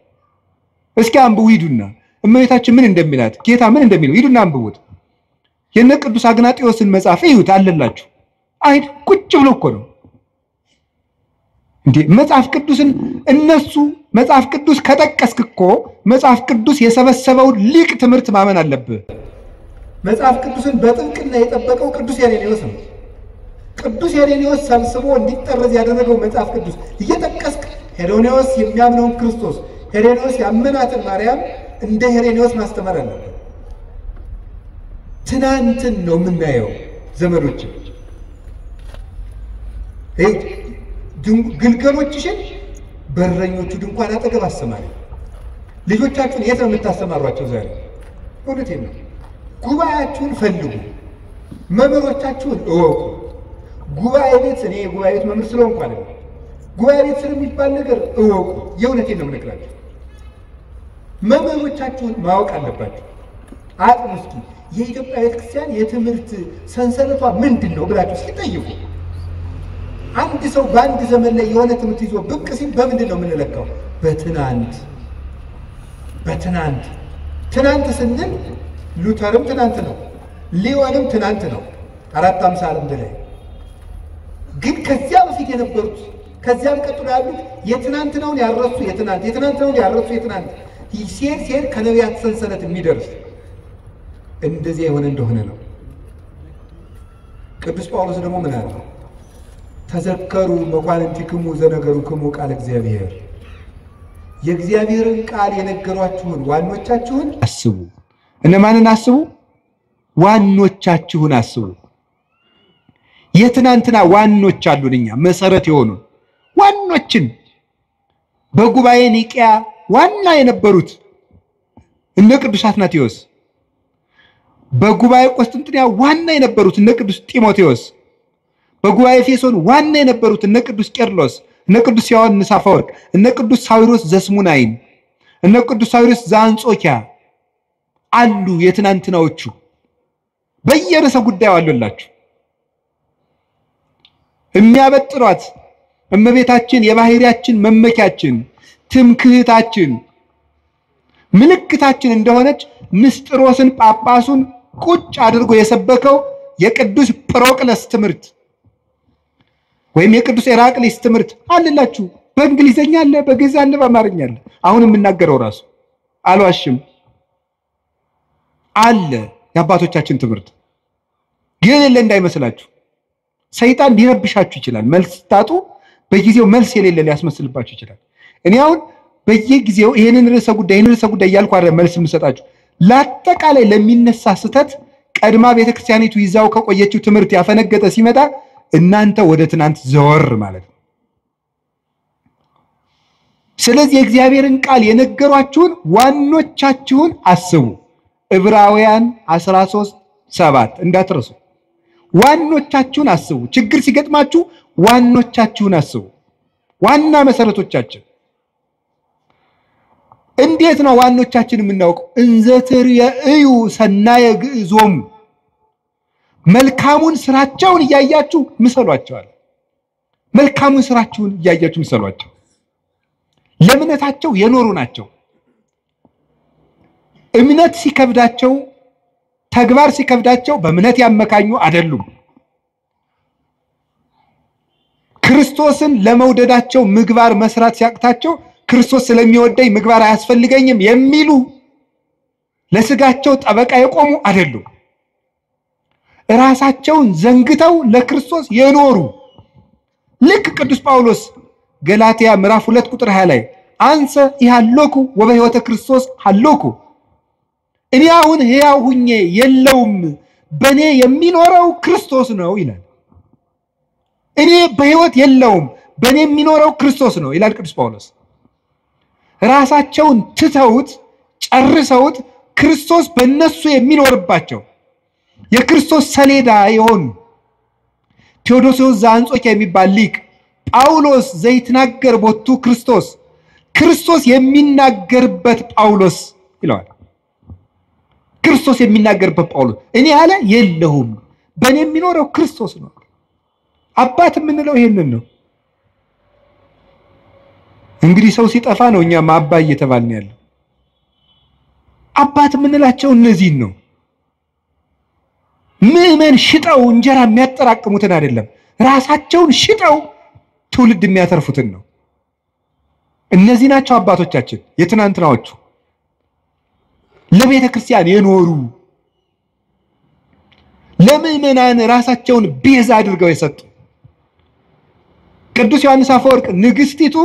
[SPEAKER 1] እስኪ አንብቡ ሂዱና። እመቤታችን ምን እንደሚላት ጌታ ምን እንደሚለው ሂዱና አንብቡት። የነ ቅዱስ አግናጤዎስን መጽሐፍ እዩት አለላችሁ። አይድ ቁጭ ብሎ እኮ ነው እንዴ መጽሐፍ ቅዱስን እነሱ መጽሐፍ ቅዱስ ከጠቀስክ እኮ መጽሐፍ ቅዱስ የሰበሰበው ሊቅ ትምህርት ማመን አለብህ። መጽሐፍ ቅዱስን በጥብቅና የጠበቀው ቅዱስ ኢሬኔዎስ ነው። ቅዱስ ኢሬኔዎስ ሰብስቦ እንዲጠረዝ ያደረገው መጽሐፍ ቅዱስ እየጠቀስክ ኢሬኔዎስ የሚያምነውን ክርስቶስ፣ ኢሬኔዎስ ያመናትን ማርያም እንደ ኢሬኔዎስ ማስተማር አለብህ። ትናንትን ነው የምናየው ዘመዶች። ግልገሎችሽን በረኞቹ ድንኳን አጠገብ አሰማሪ። ልጆቻችሁን የት ነው የምታሰማሯቸው ዛሬ? እውነቴን ነው። ጉባኤያችሁን ፈልጉ፣ መምህሮቻችሁን እወቁ። ጉባኤ ቤት እኔ የጉባኤ ቤት መምህር ስለሆንኩ አይደለም፣ ጉባኤ ቤት ስለሚባል ነገር እወቁ። የእውነቴን ነው የምነግራችሁ። መምህሮቻችሁን ማወቅ አለባችሁ። አጥኑ እስኪ የኢትዮጵያ ቤተክርስቲያን የትምህርት ሰንሰለቷ ምንድን ነው ብላችሁ እስኪ ጠይቁ። አንድ ሰው በአንድ ዘመን ላይ የሆነ ትምህርት ይዞ ብቅ ሲል በምንድን ነው የምንለካው? በትናንት ትናንት ስንል ሉተርም ትናንት ነው፣ ሊዮንም ትናንት ነው፣ 450 ዓለም በላይ ግን ከዚያ በፊት የነበሩት ከዚያም ቀጥሎ ያሉት የትናንትናውን ያረሱ የትናንትናውን ያረሱ ሲሄድ ከነቢያት ሰንሰለት የሚደርስ እንደዚህ የሆነ እንደሆነ ነው። ቅዱስ ጳውሎስ ደግሞ ምን አለ? ተዘከሩ መኳንንቲክሙ ዘነገሩክሙ ቃል እግዚአብሔር። የእግዚአብሔርን ቃል የነገሯችሁን ዋኖቻችሁን አስቡ። እነማንን አስቡ? ዋኖቻችሁን አስቡ። የትናንትና ዋኖች አሉን እኛ መሰረት የሆኑ ዋኖችን በጉባኤ ኒቂያ ዋና የነበሩት እነ ቅዱስ አትናቴዎስ፣ በጉባኤ ቆስጥንጥንያ ዋና የነበሩት እነ ቅዱስ ጢሞቴዎስ፣ በጉባኤ ኤፌሶን ዋና የነበሩት እነ ቅዱስ ቄርሎስ፣ እነ ቅዱስ ዮሐንስ አፈወርቅ፣ እነ ቅዱስ ሳዊሮስ ዘስሙናይን፣ እነ ቅዱስ ሳዊሮስ ዘአንጾኪያ አሉ። የትናንትናዎቹ በየርዕሰ ጉዳዩ አሉላችሁ። የሚያበጥሯት እመቤታችን የባህሪያችን መመኪያችን፣ ትምክህታችን፣ ምልክታችን እንደሆነች ንስጥሮስን ጳጳሱን ቁጭ አድርጎ የሰበከው የቅዱስ ጵሮቅለስ ትምህርት ወይም የቅዱስ ኢራቅሊስ ትምህርት አለላችሁ። በእንግሊዘኛ አለ፣ በግዕዝ አለ፣ በአማርኛ አለ። አሁን የምናገረው ራሱ አልዋሽም አለ። የአባቶቻችን ትምህርት ግን የሌለ እንዳይመስላችሁ። ሰይጣን ሊረብሻችሁ ይችላል። መልስ ታጡ በጊዜው መልስ የሌለ ሊያስመስልባችሁ ይችላል። እኔ አሁን በየጊዜው ይሄንን ርዕሰ ጉዳይ እያልኩ አይደለም መልስ የምሰጣችሁ። ለአጠቃላይ ለሚነሳ ስተት ቀድማ ቤተክርስቲያኒቱ ይዛው ከቆየችው ትምህርት ያፈነገጠ ሲመጣ እናንተ ወደ ትናንት ዘወር ማለት ነው። ስለዚህ የእግዚአብሔርን ቃል የነገሯችሁን ዋኖቻችሁን አስቡ። ዕብራውያን 13:7 እንዳትረሱ። ዋኖቻችሁን አስቡ። ችግር ሲገጥማችሁ ዋኖቻችሁን አስቡ። ዋና መሰረቶቻችን እንዴት ነው ዋኖቻችን የምናውቀው? እንዘትር የእዩ ሰናየ ግዕዞም መልካሙን ስራቸውን እያያችሁ ምሰሏቸዋል። መልካሙን ስራቸውን እያያችሁ ምሰሏቸው። ለእምነታቸው የኖሩ ናቸው። እምነት ሲከብዳቸው ተግባር ሲከብዳቸው በእምነት ያመካኙ አይደሉም። ክርስቶስን ለመውደዳቸው ምግባር መስራት ሲያቅታቸው ክርስቶስ ስለሚወደኝ ምግባር አያስፈልገኝም የሚሉ ለስጋቸው ጠበቃ የቆሙ አይደሉም። ራሳቸውን ዘንግተው ለክርስቶስ የኖሩ ልክ ቅዱስ ጳውሎስ ገላትያ ምዕራፍ 2 ቁጥር 20 ላይ አንሰ ይሃሎኩ ወበሕይወተ ክርስቶስ ሃሎኩ እኔ አሁን ሕያው ሁኜ የለውም በኔ የሚኖረው ክርስቶስ ነው ይላል። እኔ በሕይወት የለውም በኔ የሚኖረው ክርስቶስ ነው ይላል ቅዱስ ጳውሎስ። ራሳቸውን ትተውት ጨርሰውት ክርስቶስ በእነሱ የሚኖርባቸው የክርስቶስ ሰሌዳ የሆኑ ቴዎዶሲዮስ ዘአንጾኪያ የሚባል ሊቅ ጳውሎስ ዘይትናገር ቦቱ ክርስቶስ የሚናገርበት ጳውሎስ ይለዋል። ክርስቶስ የሚናገርበት ጳውሎስ እኔ ያለ የለሁም በኔ የሚኖረው ክርስቶስ ነው። አባት የምንለው ይሄንን ነው። እንግዲህ ሰው ሲጠፋ ነው እኛም አባይ እየተባልን ያለው። አባት የምንላቸው እነዚህን ነው። ምዕመን ሽጠው እንጀራ የሚያጠራቅሙትን አይደለም፣ ራሳቸውን ሽጠው ትውልድ የሚያተርፉትን ነው። እነዚህ ናቸው አባቶቻችን የትናንትናዎቹ፣ ለቤተ ክርስቲያን የኖሩ ለምዕመናን ራሳቸውን ቤዛ አድርገው የሰጡ። ቅዱስ ዮሐንስ አፈወርቅ ንግስቲቱ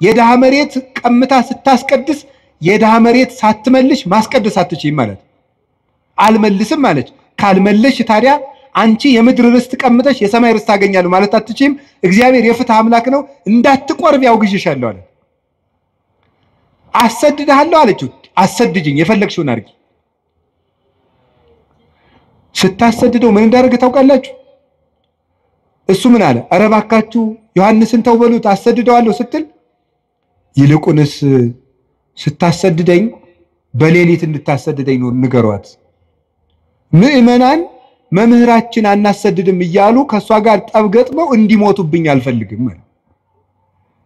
[SPEAKER 1] የድሃ መሬት ቀምታ ስታስቀድስ የድሃ መሬት ሳትመልሽ ማስቀደስ አትችይም ማለት አልመልስም ማለች። ካልመለሽ ታዲያ አንቺ የምድር ርስት ቀምተሽ የሰማይ ርስት ታገኛለሽ ማለት አትችይም። እግዚአብሔር የፍትህ አምላክ ነው፣ እንዳትቆርብ ያውግሽሻለሁ አለ። አሰድድሃለሁ አለችው። አሰድጅኝ፣ የፈለግሽውን አድርጊ። ስታሰድደው ምን እንዳደረገ ታውቃላችሁ? እሱ ምን አለ? ኧረ እባካችሁ ዮሐንስን ተው በሉት አሰድደዋለሁ ስትል ይልቁንስ ስታሰድደኝ በሌሊት እንድታሰድደኝ ነው ንገሯት። ምዕመናን መምህራችን አናሰድድም እያሉ ከሷ ጋር ጠብ ገጥመው እንዲሞቱብኝ አልፈልግም ማለት።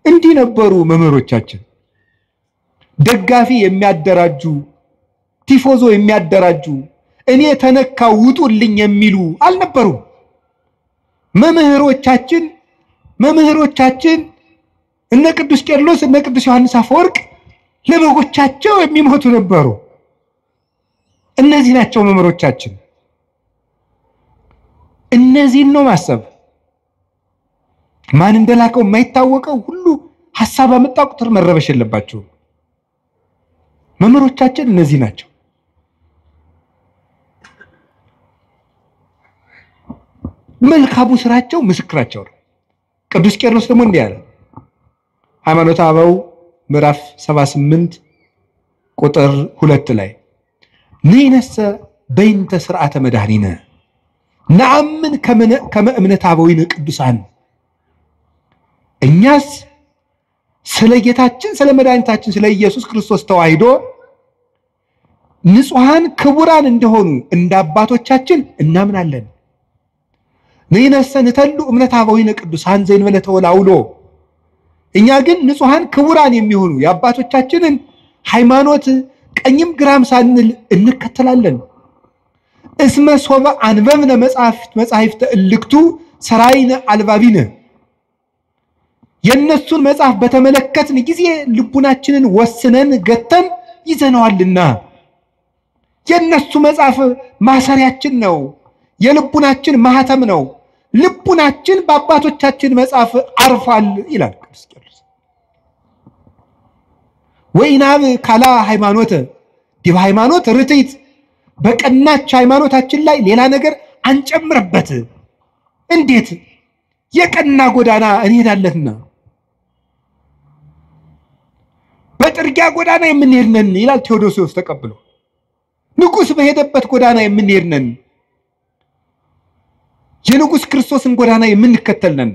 [SPEAKER 1] እንዲህ ነበሩ መምህሮቻችን። ደጋፊ የሚያደራጁ ቲፎዞ የሚያደራጁ እኔ ተነካው ውጡልኝ የሚሉ አልነበሩም። መምህሮቻችን እነ ቅዱስ ቄርሎስ እነ ቅዱስ ዮሐንስ አፈወርቅ ለበጎቻቸው የሚሞቱ ነበሩ። እነዚህ ናቸው መምህሮቻችን። እነዚህን ነው ማሰብ። ማን እንደላከው የማይታወቀው ሁሉ ሐሳብ አመጣ ቁጥር መረበሽ የለባቸው። መምህሮቻችን እነዚህ ናቸው። መልካሙ ስራቸው ምስክራቸው ነው። ቅዱስ ቄርሎስ ደግሞ እንዲህ አለ። ሃይማኖተ አበው ምዕራፍ 78 ቁጥር 2 ላይ ንሕነሰ በእንተ ሥርዓተ መድኃኒነ ነአምን ከመ እምነተ አበዊነ ቅዱሳን። እኛስ ስለ ጌታችን ስለ መድኃኒታችን ስለ ኢየሱስ ክርስቶስ ተዋሕዶ ንጹሐን ክቡራን እንደሆኑ እንደ አባቶቻችን እናምናለን። ንሕነሰ ንተሉ እምነተ አበዊነ ቅዱሳን ዘእንበለ ተወላውሎ። እኛ ግን ንጹሐን ክቡራን የሚሆኑ የአባቶቻችንን ሃይማኖት ቀኝም ግራም ሳንል እንከተላለን። እስመ ሶበ አንበብነ መጻሕፍተ እልክቱ ሰራይነ አልባቢነ። የነሱን መጽሐፍ በተመለከትን ጊዜ ልቡናችንን ወስነን ገተን ይዘነዋልና። የነሱ መጽሐፍ ማሰሪያችን ነው፣ የልቡናችን ማህተም ነው። ልቡናችን በአባቶቻችን መጽሐፍ አርፏል ይላል ቅዱስ ቄርሎስ። ወኢናብ ካላ ሃይማኖት ዲበ ሃይማኖት ርትዕት። በቀናች ሃይማኖታችን ላይ ሌላ ነገር አንጨምርበት። እንዴት? የቀና ጎዳና እንሄዳለንና በጥርጊያ ጎዳና የምንሄድ ነን ይላል ቴዎዶሲዮስ ተቀብሎ። ንጉስ በሄደበት ጎዳና የምንሄድ ነን፣ የንጉስ ክርስቶስን ጎዳና የምንከተል ነን።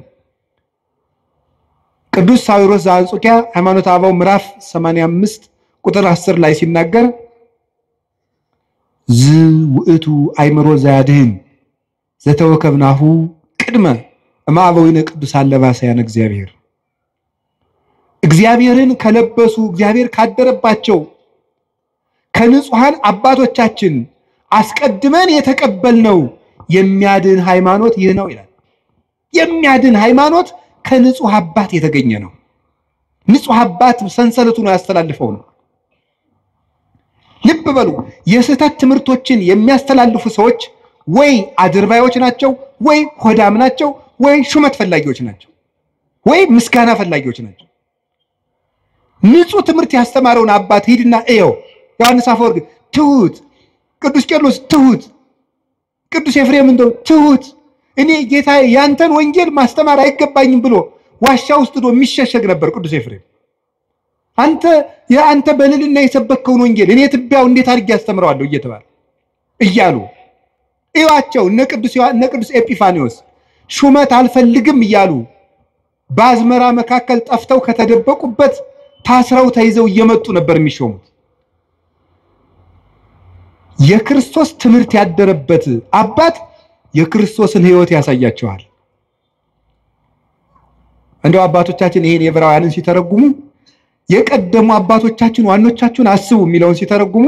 [SPEAKER 1] ቅዱስ ሳዊሮስ ዘአንጾኪያ ሃይማኖተ አበው ምዕራፍ 85 ቁጥር 10 ላይ ሲናገር ውእቱ አይምሮ ዘያድህን ዘተወከብናሁ ቅድመ እምአበዊነ ቅዱሳን ለባሰያን እግዚአብሔር እግዚአብሔርን ከለበሱ እግዚአብሔር ካደረባቸው ከንጹሃን አባቶቻችን አስቀድመን የተቀበልነው የሚያድን ሃይማኖት ይህ ነው ይላል። የሚያድን ሃይማኖት ከንጹህ አባት የተገኘ ነው። ንጹህ አባት ሰንሰለቱን ያስተላልፈው ነው። ልብ በሉ፣ የስህተት ትምህርቶችን የሚያስተላልፉ ሰዎች ወይ አድርባዮች ናቸው፣ ወይ ሆዳም ናቸው፣ ወይ ሹመት ፈላጊዎች ናቸው፣ ወይ ምስጋና ፈላጊዎች ናቸው። ንጹህ ትምህርት ያስተማረውን አባት ሂድና እየው። ዮሐንስ አፈወርቅ ትሁት፣ ቅዱስ ቄርሎስ ትሁት፣ ቅዱስ ኤፍሬም እንደው ትሁት፣ እኔ ጌታ ያንተን ወንጌል ማስተማር አይገባኝም ብሎ ዋሻ ውስጥ ዶ የሚሸሸግ ነበር ቅዱስ ኤፍሬም። አንተ በልልና የሰበከውን ወንጌል እኔ ትቢያው እንዴት አድርጌ ያስተምረዋለሁ እየተባለ እያሉ እዩዋቸው። እነ ቅዱስ ኤጲፋኒዮስ ሹመት አልፈልግም እያሉ በአዝመራ መካከል ጠፍተው ከተደበቁበት ታስረው ተይዘው እየመጡ ነበር የሚሾሙት። የክርስቶስ ትምህርት ያደረበት አባት የክርስቶስን ሕይወት ያሳያቸዋል። እንደው አባቶቻችን ይሄን የዕብራውያንን ሲተረጉሙ የቀደሙ አባቶቻችን ዋኖቻችሁን አስቡ የሚለውን ሲተረጉሙ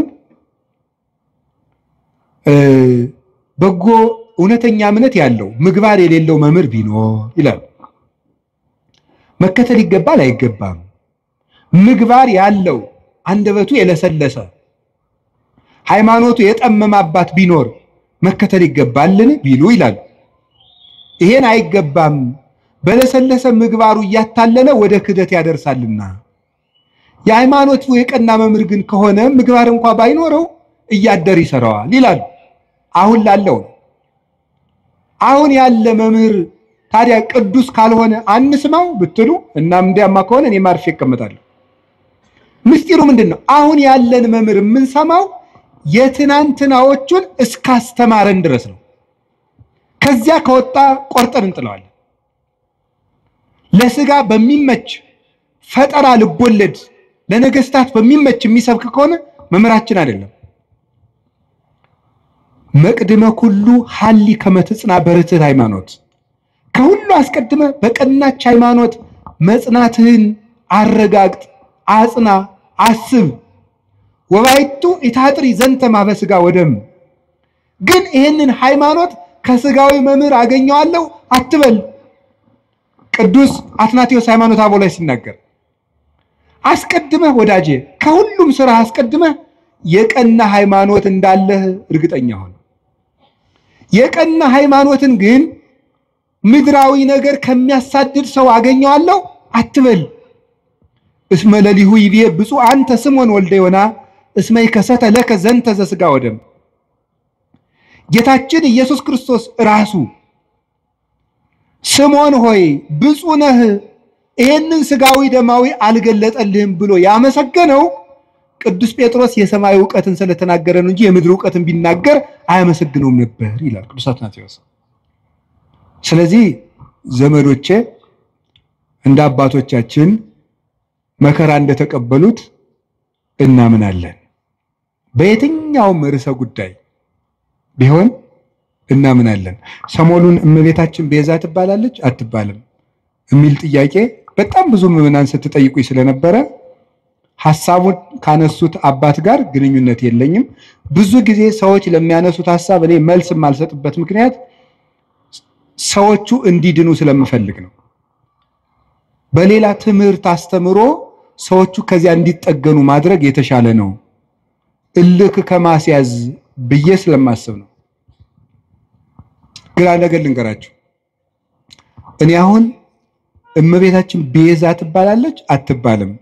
[SPEAKER 1] በጎ እውነተኛ እምነት ያለው ምግባር የሌለው መምህር ቢኖር ይላል። መከተል ይገባል አይገባም? ምግባር ያለው አንደበቱ የለሰለሰ ሃይማኖቱ የጠመመ አባት ቢኖር መከተል ይገባልን ቢሉ ይላል። ይሄን አይገባም፣ በለሰለሰ ምግባሩ እያታለለ ወደ ክደት ያደርሳልና። የሃይማኖቱ የቀና መምህር ግን ከሆነ ምግባር እንኳን ባይኖረው እያደር ይሰራዋል ይላል። አሁን ላለው አሁን ያለ መምህር ታዲያ ቅዱስ ካልሆነ አንስማው ብትሉ እናም እንዲያማ ከሆነ እኔ ማርፌ እቀመጣለሁ። ምስጢሩ ምንድነው? አሁን ያለን መምህር የምንሰማው የትናንትናዎቹን እስካስተማረን ድረስ ነው። ከዚያ ከወጣ ቆርጠን እንጥለዋለን። ለስጋ በሚመች ፈጠራ ልቦለድ ለነገስታት በሚመች የሚሰብክ ከሆነ መምህራችን አይደለም። መቅድመ ኩሉ ሐሊ ከመትጽና በርትዕ ሃይማኖት፣ ከሁሉ አስቀድመ በቀናች ሃይማኖት መጽናትህን አረጋግጥ፣ አጽና፣ አስብ። ወባይቱ ኢታጥሪ ዘንተ ማበስጋ ወደም። ግን ይሄንን ሃይማኖት ከስጋዊ መምህር አገኘዋለሁ አትበል። ቅዱስ አትናቴዎስ ሃይማኖተ አበው ላይ ሲናገር አስቀድመህ ወዳጄ ከሁሉም ስራ አስቀድመህ የቀና ሃይማኖት እንዳለህ እርግጠኛ ሆነ። የቀና ሃይማኖትን ግን ምድራዊ ነገር ከሚያሳድድ ሰው አገኘዋለሁ አትበል። እስመ ለሊሁ ይቤ ብፁዕ አንተ ስምዖን ወልደ ዮና እስመ ይከሰተ ለከ ዘንተ ዘሥጋ ወደም። ጌታችን ኢየሱስ ክርስቶስ ራሱ ስምዖን ሆይ ብፁዕ ነህ ይሄንን ስጋዊ ደማዊ አልገለጠልህም ብሎ ያመሰገነው ቅዱስ ጴጥሮስ የሰማይ ዕውቀትን ስለተናገረ ነው እንጂ የምድር ዕውቀትን ቢናገር አያመሰግነውም ነበር ይላል ቅዱስ አትናቴዎስ። ስለዚህ ዘመዶቼ እንደ አባቶቻችን መከራ እንደተቀበሉት እናምናለን። በየትኛውም ርዕሰ ጉዳይ ቢሆን እናምናለን። ሰሞኑን እመቤታችን ቤዛ ትባላለች አትባልም የሚል ጥያቄ በጣም ብዙ ምዕመናን ስትጠይቁኝ ስለነበረ ሐሳቡን ካነሱት አባት ጋር ግንኙነት የለኝም። ብዙ ጊዜ ሰዎች ለሚያነሱት ሐሳብ እኔ መልስ የማልሰጥበት ምክንያት ሰዎቹ እንዲድኑ ስለምፈልግ ነው። በሌላ ትምህርት አስተምሮ ሰዎቹ ከዚያ እንዲጠገኑ ማድረግ የተሻለ ነው እልክ ከማስያዝ ብዬ ስለማስብ ነው። ግራ ነገር ልንገራችሁ። እኔ አሁን እመቤታችን ቤዛ ትባላለች አትባልም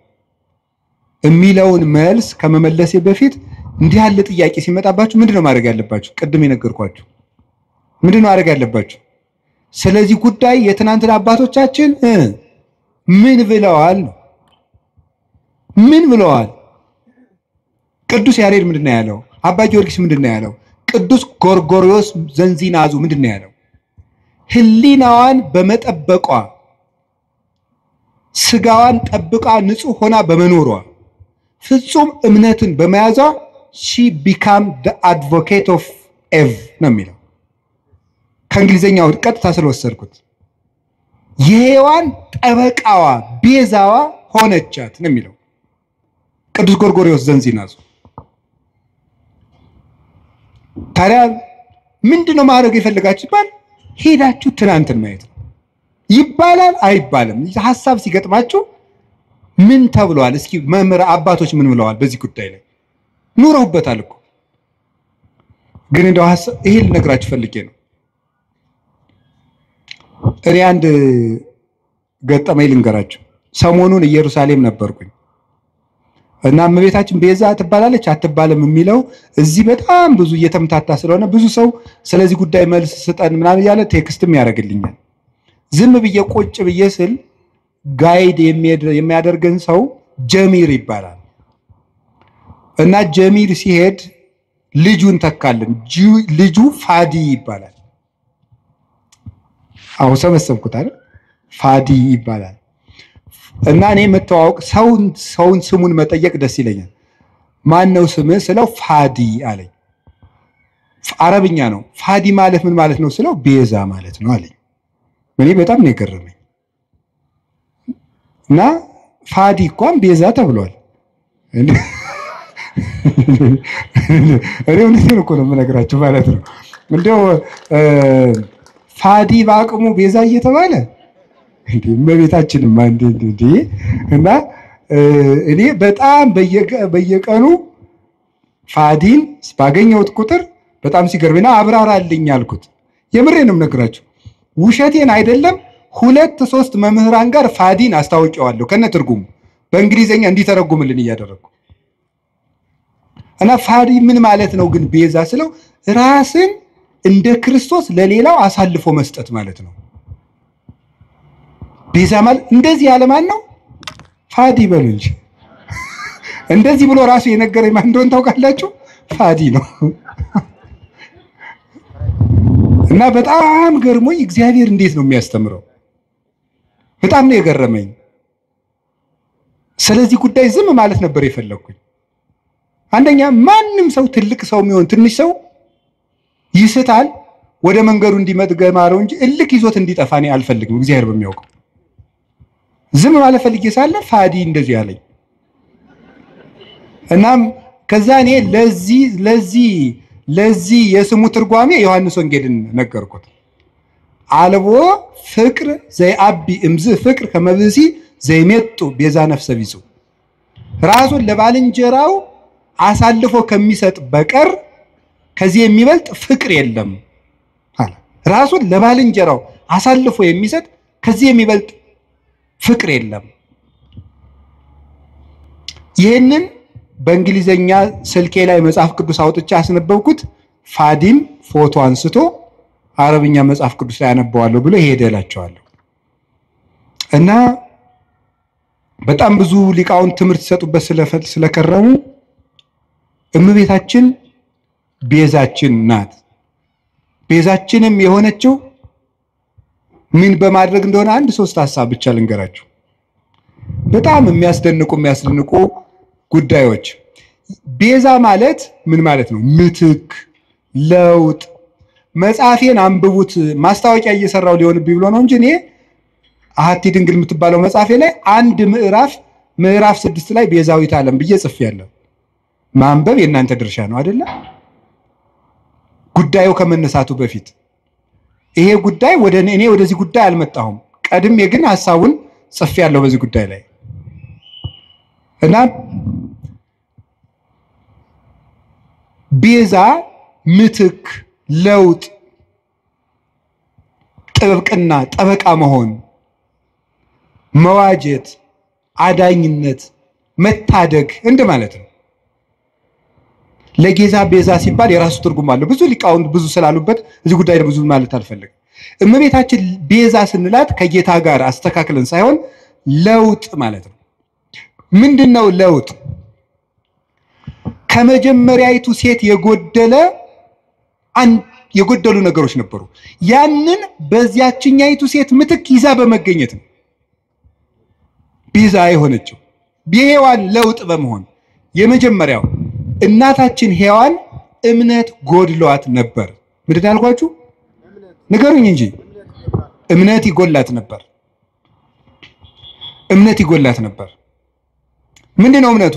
[SPEAKER 1] የሚለውን መልስ ከመመለሴ በፊት እንዲህ ያለ ጥያቄ ሲመጣባችሁ ምንድነው ማድረግ ያለባችሁ? ቅድም የነገርኳችሁ ምንድነው ማድረግ ያለባችሁ? ስለዚህ ጉዳይ የትናንትና አባቶቻችን ምን ብለዋል? ምን ብለዋል? ቅዱስ ያሬድ ምንድነው ያለው? አባ ጊዮርጊስ ምንድነው ያለው? ቅዱስ ጎርጎርዮስ ዘንዚናዙ ምንድነው ያለው? ህሊናዋን በመጠበቋ ስጋዋን ጠብቃ ንጹህ ሆና በመኖሯ ፍጹም እምነትን በመያዟ she became the advocate of Eve ነው የሚለው ከእንግሊዘኛው ቀጥታ ስለወሰድኩት የሔዋን ጠበቃዋ ቤዛዋ ሆነቻት ነው የሚለው ቅዱስ ጎርጎርዮስ ዘንዚናዙ ታዲያ ምንድነው ማድረግ የፈለጋችሁ ይባል ሄዳችሁ ትናንትን ማየት ይባላል አይባልም ሐሳብ ሲገጥማችሁ ምን ተብሏል እስኪ መምህር አባቶች ምን ብለዋል በዚህ ጉዳይ ላይ ኑረውበታል እኮ ግን እንደው ይሄ ልነግራችሁ ፈልጌ ነው እኔ አንድ ገጠመኝ ልንገራችሁ ሰሞኑን ኢየሩሳሌም ነበርኩኝ እና እመቤታችን ቤዛ ትባላለች አትባልም የሚለው እዚህ በጣም ብዙ እየተምታታ ስለሆነ ብዙ ሰው ስለዚህ ጉዳይ መልስ ስጠን ምናምን ያለ ቴክስትም ያደርግልኛል ዝም ብዬ ቁጭ ብዬ ስል ጋይድ የሚያደርገን ሰው ጀሚር ይባላል እና ጀሚር ሲሄድ ልጁን ተካልን ልጁ ፋዲ ይባላል አው ሰበሰብኩት አይደል ፋዲ ይባላል እና እኔ መተዋወቅ ሰውን ስሙን መጠየቅ ደስ ይለኛል ማን ነው ስምህ ስለው ፋዲ አለኝ አረብኛ ነው ፋዲ ማለት ምን ማለት ነው ስለው ቤዛ ማለት ነው አለኝ እኔ በጣም ነው የገረመኝ እና ፋዲ እንኳን ቤዛ ተብሏል እኔ ምን እኮ ነው የምነግራችሁ ማለት ነው እንደው ፋዲ ባቅሙ ቤዛ እየተባለ እመቤታችን እንዴ እና እኔ በጣም በየቀኑ ፋዲን ባገኘሁት ቁጥር በጣም ሲገርምና አብራራልኝ አልኩት የምሬንም ነግራችሁ ውሸቴን አይደለም 2-3 መምህራን ጋር ፋዲን አስተዋውቀዋለሁ ከነ ትርጉሙ በእንግሊዘኛ እንዲተረጉምልን እያደረኩ እና ፋዲ ምን ማለት ነው ግን ቤዛ ስለው ራስን እንደ ክርስቶስ ለሌላው አሳልፎ መስጠት ማለት ነው ቤዛ ማለት እንደዚህ ያለ ማን ነው ፋዲ በሉ እንጂ እንደዚህ ብሎ ራሱ የነገረኝ ማን እንደሆነ ታውቃላችሁ ፋዲ ነው እና በጣም ገርሞኝ እግዚአብሔር እንዴት ነው የሚያስተምረው በጣም ነው የገረመኝ ስለዚህ ጉዳይ ዝም ማለት ነበር የፈለኩኝ አንደኛ ማንንም ሰው ትልቅ ሰው የሚሆን ትንሽ ሰው ይስታል ወደ መንገዱ እንዲመጥገማረው እንጂ እልክ ይዞት እንዲጠፋ እኔ አልፈልግም እግዚአብሔር በሚያውቀው ዝም ማለት ፈልጌ ሳለ ፋዲ እንደዚህ ያለኝ እናም ከዛ እኔ ለዚህ የስሙ ትርጓሜ ዮሐንስ ወንጌልን ነገርኩት አልቦ ፍቅር ዘይአቢ እምዝ ፍቅር ከመብሲ ዘይመጡ ቤዛ ነፍሰ ቢጹ ራሱን ለባልንጀራው አሳልፎ ከሚሰጥ በቀር ከዚህ የሚበልጥ ፍቅር የለም አለ ራሱን ለባልንጀራው አሳልፎ የሚሰጥ ከዚህ የሚበልጥ ፍቅር የለም ይሄንን በእንግሊዘኛ ስልኬ ላይ መጽሐፍ ቅዱስ አውጥቼ አስነበብኩት ፋዲም ፎቶ አንስቶ አረብኛ መጽሐፍ ቅዱስ ላይ አነበዋለሁ ብሎ ሄደላቸዋለሁ እና በጣም ብዙ ሊቃውንት ትምህርት ይሰጡበት ስለከረሙ እመቤታችን ቤዛችን ናት ቤዛችንም የሆነችው ምን በማድረግ እንደሆነ 1-3 ሐሳብ ብቻ ልንገራችሁ በጣም የሚያስደንቁ ጉዳዮች ቤዛ ማለት ምን ማለት ነው ምትክ ለውጥ መጽሐፌን አንብቡት ማስታወቂያ እየሰራው ሊሆንብኝ ብሎ ነው እንጂ እኔ አሐቲ ድንግል የምትባለው መጽሐፌ ላይ አንድ ምዕራፍ 6 ላይ ቤዛዊት ዓለም ብዬ ጽፌያለሁ ማንበብ የእናንተ ድርሻ ነው አይደለ ጉዳዩ ከመነሳቱ በፊት ይሄ ጉዳይ እኔ ወደዚህ ጉዳይ አልመጣሁም ቀድሜ ግን ሐሳቡን ጽፌያለሁ በዚህ ጉዳይ ላይ እና ቤዛ ምትክ ለውጥ ጥብቅና ጠበቃ መሆን መዋጀት አዳኝነት መታደግ እንደማለት ነው ለጌዛ ቤዛ ሲባል የራሱ ትርጉም አለው ብዙ ሊቃውንት ብዙ ስላሉበት እዚህ ጉዳይ ብዙ ማለት አልፈልግም እመቤታችን ቤዛ ስንላት ከጌታ ጋር አስተካክለን ሳይሆን ለውጥ ማለት ነው ምንድነው ለውጥ ከመጀመሪያይቱ ሴት የጎደሉ ነገሮች ነበሩ ያንን በዚያችኛይቱ ሴት ምትክ ይዛ በመገኘት ነው ቤዛ የሆነችው የሔዋን ለውጥ በመሆን የመጀመሪያው እናታችን ሔዋን እምነት ጎድሏት ነበር። ምንድን ያልኳችሁ ንገሩኝ እንጂ እምነት ይጎላት ነበር። እምነት ይጎላት ነበር። ምንድነው እምነቱ?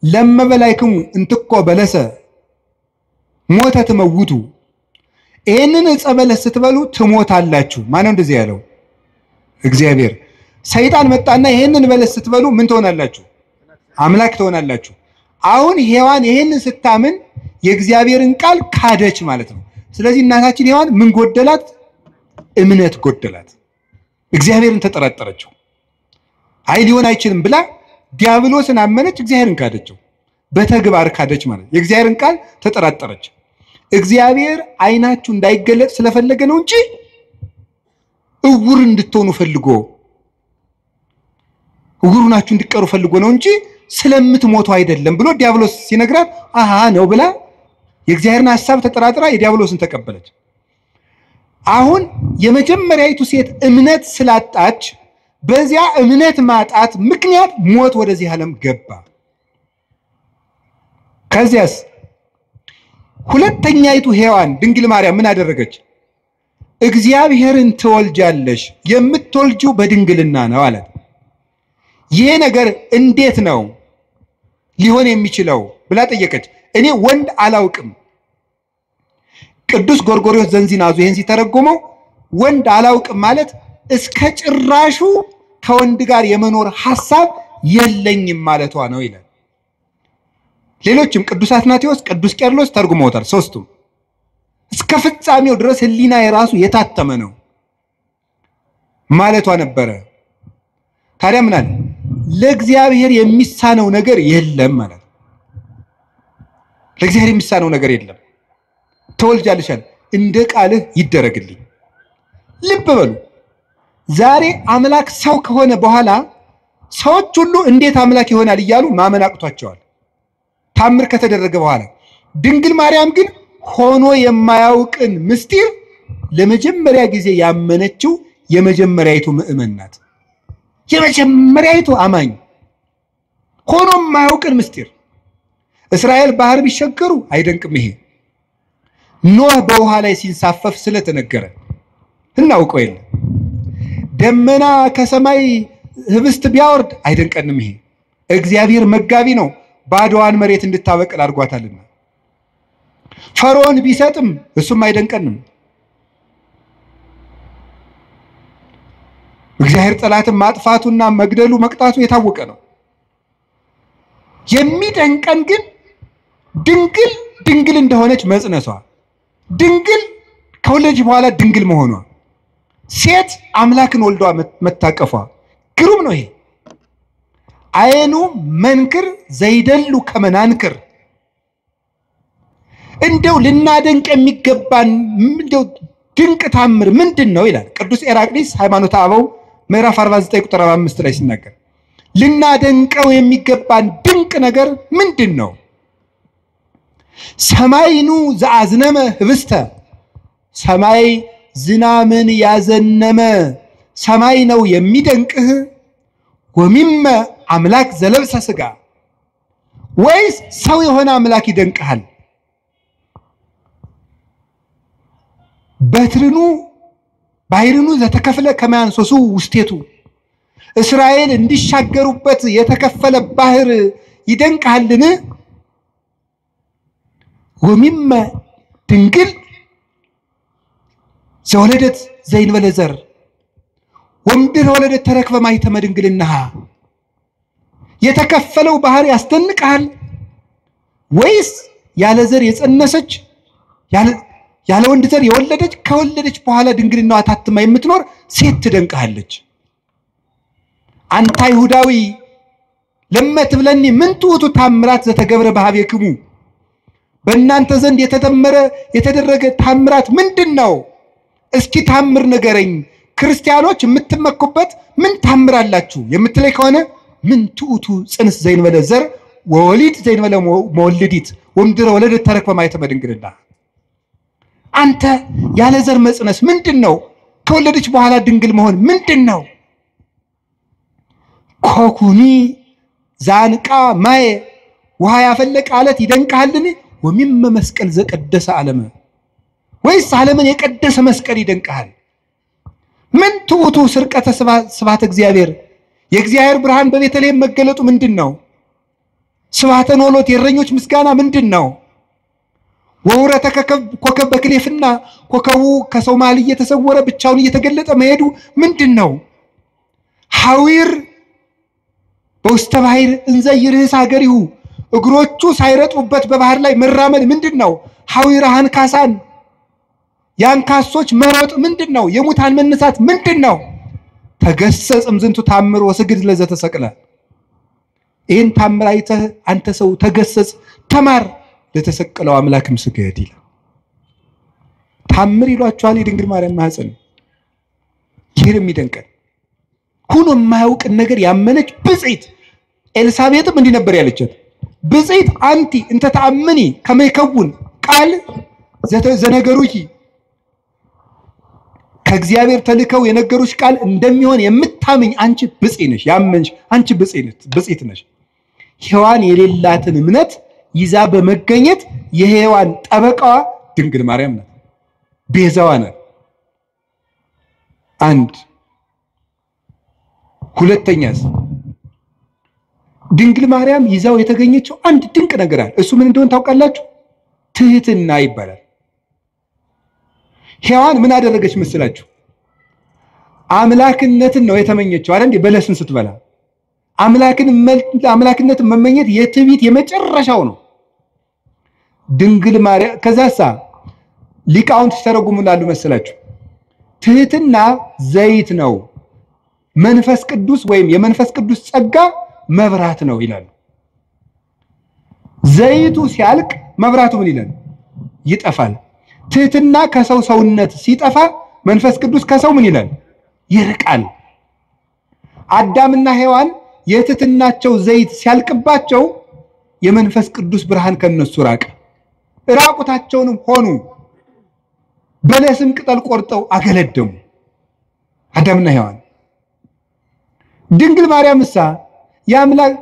[SPEAKER 1] ለመበላይክሙ እንትኮ በለሰ ሞተ ትመውቱ፣ ይሄንን ዕፀ በለስ ስትበሉ ትሞታላችሁ። ማነው እንደዚህ ያለው? እግዚአብሔር። ሰይጣን መጣና ይሄንን በለስ ስትበሉ ምን ትሆናላችሁ? አምላክ ትሆናላችሁ። አሁን ሔዋን ይሄንን ስታምን የእግዚአብሔርን ቃል ካደች ማለት ነው። ስለዚህ እናታችን ሔዋን ምን ጎደላት? እምነት ጎደላት። እግዚአብሔርን ተጠራጠረችው። አይ ሊሆን አይችልም ብላ ዲያብሎስን አመነች፣ እግዚአብሔርን ካደችው። በተግባር ካደች ማለት የእግዚአብሔርን ቃል ተጠራጠረች። እግዚአብሔር አይናችሁ እንዳይገለጥ ስለፈለገ ነው እንጂ እውር እንድትሆኑ ፈልጎ እውር ናችሁ እንድትቀሩ ፈልጎ ነው እንጂ ስለምትሞቱ አይደለም ብሎ ዲያብሎስ ሲነግራት አሃ ነው ብላ የእግዚአብሔርን ሐሳብ ተጠራጥራ የዲያብሎስን ተቀበለች። አሁን የመጀመሪያይቱ ሴት እምነት ስላጣች በዚያ እምነት ማጣት ምክንያት ሞት ወደዚህ ዓለም ገባ። ከዚያስ ሁለተኛይቱ ሔዋን ድንግል ማርያም ምን አደረገች? እግዚአብሔርን ትወልጃለሽ፣ የምትወልጂው በድንግልና ነው አለ። ይሄ ነገር እንዴት ነው ሊሆን የሚችለው ብላ ጠየቀች። እኔ ወንድ አላውቅም። ቅዱስ ጎርጎርዮስ ዘንዚናዙ ይሄን ሲተረጎመው ወንድ አላውቅም ማለት እስከ ጭራሹ ከወንድ ጋር የመኖር ሐሳብ የለኝም ማለቷ ነው ይላል። ሌሎችም ቅዱስ አትናቴዎስ፣ ቅዱስ ቄርሎስ ተርጉመውታል። ሶስቱም እስከ ፍጻሜው ድረስ ህሊና የራሱ የታተመ ነው ማለቷ ነበረ። ታዲያ ምን አለ? ለእግዚአብሔር የሚሳነው ነገር የለም ማለት። ለእግዚአብሔር የሚሳነው ነገር የለም። ተወልጃለሽ አለ፣ እንደ ቃልህ ይደረግልኝ። ልብ በሉ፣ ዛሬ አምላክ ሰው ከሆነ በኋላ ሰዎች ሁሉ እንዴት አምላክ ይሆናል እያሉ ማመን አቅቷቸዋል ታምር ከተደረገ በኋላ። ድንግል ማርያም ግን ሆኖ የማያውቅን ምስጢር ለመጀመሪያ ጊዜ ያመነችው የመጀመሪያይቱ ምእመን ናት። የመጀመሪያይቱ አማኝ ሆኖ የማያውቅን ምስጢር። እስራኤል ባህር ቢሸገሩ አይደንቅም። ይሄ ኖህ በውሃ ላይ ሲንሳፈፍ ስለተነገረ እናውቀው የለ። ደመና ከሰማይ ህብስት ቢያወርድ አይደንቀንም። ይሄ እግዚአብሔር መጋቢ ነው፣ ባዶዋን መሬት እንድታበቅል አድርጓታልና። ፈርዖን ቢሰጥም እሱም አይደንቀንም። እግዚአብሔር ጠላትን ማጥፋቱና መግደሉ መቅጣቱ የታወቀ ነው። የሚደንቀን ግን ድንግል እንደሆነች መጽነሷ፣ ድንግል ከወለደች በኋላ ድንግል መሆኗ፣ ሴት አምላክን ወልዷ መታቀፏ ግሩም ነው። ይሄ አይኑ መንክር ዘይደሉ ከመናንክር። እንደው ልናደንቅ የሚገባን እንደው ድንቅ ታምር ምንድነው ይላል ቅዱስ ኤራቅሊስ ሃይማኖተ አበው ምዕራፍ 49 ቁጥር 5 ላይ ሲናገር ልናደንቀው የሚገባን ድንቅ ነገር ምንድነው? ሰማይኑ ዘአዝነመ ህብስተ፣ ሰማይ ዝናምን ያዘነመ ሰማይ ነው የሚደንቅህ። ወሚመ አምላክ ዘለብሰ ሥጋ፣ ወይስ ሰው የሆነ አምላክ ይደንቅሃል? በትርኑ ባሕርኑ ዘተከፍለ ከማያንሶሱ ውስቴቱ፣ እስራኤል እንዲሻገሩበት የተከፈለ ባህር ይደንቅሃልን? ወሚመ ድንግል ዘወለደት ዘይንበለ ዘር ወምድር ወለደት ተረክበ ማኅተመ ድንግልናሃ። የተከፈለው ባህር ያስደንቅሃል? ወይስ ያለ ዘር የጸነሰች ያለ ወንድ ዘር የወለደች ከወለደች በኋላ ድንግልናዋ ታትማ የምትኖር ሴት ትደንቅሃለች? አንተ አይሁዳዊ ለመትብለኒ ምን ትዑቱ ታምራት ዘተገብረ በኀቤክሙ፣ በእናንተ ዘንድ የተደረገ ታምራት ምንድነው? እስኪ ታምር ንገረኝ። ክርስቲያኖች የምትመኩበት ምን ታምራላችሁ የምትለይ ከሆነ ምን ትዑቱ ጽንስ ዘይንበለ ዘር ወወሊድ ዘይንበለ መወልዲት ወምድረ ወለደት ተረክበ ማኅተመ ድንግልና። አንተ ያለ ዘር መጽነስ ምንድነው? ከወለደች በኋላ ድንግል መሆን ምንድነው? ኮኩኒ ዛንቃ ማየ ውሃ ያፈለቀ አለት ይደንቅሃልን? ወሚመ መስቀል ዘቀደሰ ዓለም ወይስ ዓለምን የቀደሰ መስቀል ይደንቅሃል? ምን ትውቱ ስርቀተ ስብሐተ እግዚአብሔር የእግዚአብሔር ብርሃን በቤተልሔም መገለጡ ምንድነው? ስብሐተ ኖሎት የእረኞች ምስጋና ምንድነው? ወውረተ ኮከብ በክሌፍና ኮከቡ ከሰው መሃል እየተሰወረ ብቻውን እየተገለጠ መሄዱ ምንድነው? ሐዊር በውስተ ባሕር እንዘ ይርህስ ሀገሪሁ እግሮቹ ሳይረጡበት በባህር ላይ መራመድ ምንድነው? ሐዊር አንካሳን ያንካሶች መሮጥ ምንድነው? የሙታን መነሳት ምንድነው? ተገሰጽም ዝንቱ ታምር ወስግድ ለዘተሰቅለ ይህን ታምር አይተህ አንተ ሰው ተገሰጽ ተማር ለተሰቀለው አምላክም ስገድ ይላል። ታምር ይሏቸዋል የድንግል ማርያም ማህፀን። ይህን የሚደንቀን ሁሉ የማያውቅ ነገር ያመነች ብጽዕት ኤልሳቤጥም እንዲህ ነበር ያለቻት። ብጽዕት አንቲ እንተ ተአምኒ ከመ ይከውን ቃል ዘነገሩኪ ከእግዚአብሔር ተልከው የነገሩሽ ቃል እንደሚሆን የምታምኝ አንቺ ብጽዕት ነሽ። ያመንሽ አንቺ ብጽዕት ነሽ። ሔዋን የሌላትን እምነት ይዛ በመገኘት የሔዋን ጠበቃዋ ድንግል ማርያም ናት፣ ቤዛዋ ናት። አንድ ሁለተኛስ ድንግል ማርያም ይዛው የተገኘችው አንድ ድንቅ ነገር አለ። እሱ ምን እንደሆነ ታውቃላችሁ? ትህትና ይባላል። ሔዋን ምን አደረገች መስላችሁ? አምላክነትን ነው የተመኘችው አይደል? በለስን ስትበላ አምላክነትን መመኘት የትዕቢት የመጨረሻው ነው። ድንግል ማርያም ከዛሳ ሊቃውንት ተረጉሙናሉ መስላችሁ? ትህትና ዘይት ነው፣ መንፈስ ቅዱስ ወይም የመንፈስ ቅዱስ ጸጋ መብራት ነው ይላሉ። ዘይቱ ሲያልቅ መብራቱ ምን ይላል? ይጠፋል። ትህትና ከሰው ሰውነት ሲጠፋ መንፈስ ቅዱስ ከሰው ምን ይላል? ይርቃል። አዳምና ሔዋን የትህትናቸው ዘይት ሲያልቅባቸው የመንፈስ ቅዱስ ብርሃን ከነሱ ራቀ። ራቁታቸውንም ሆኑ። በለስም ቅጠል ቆርጠው አገለደሙ አዳምና ሔዋን። ድንግል ማርያምሳ ያምላክ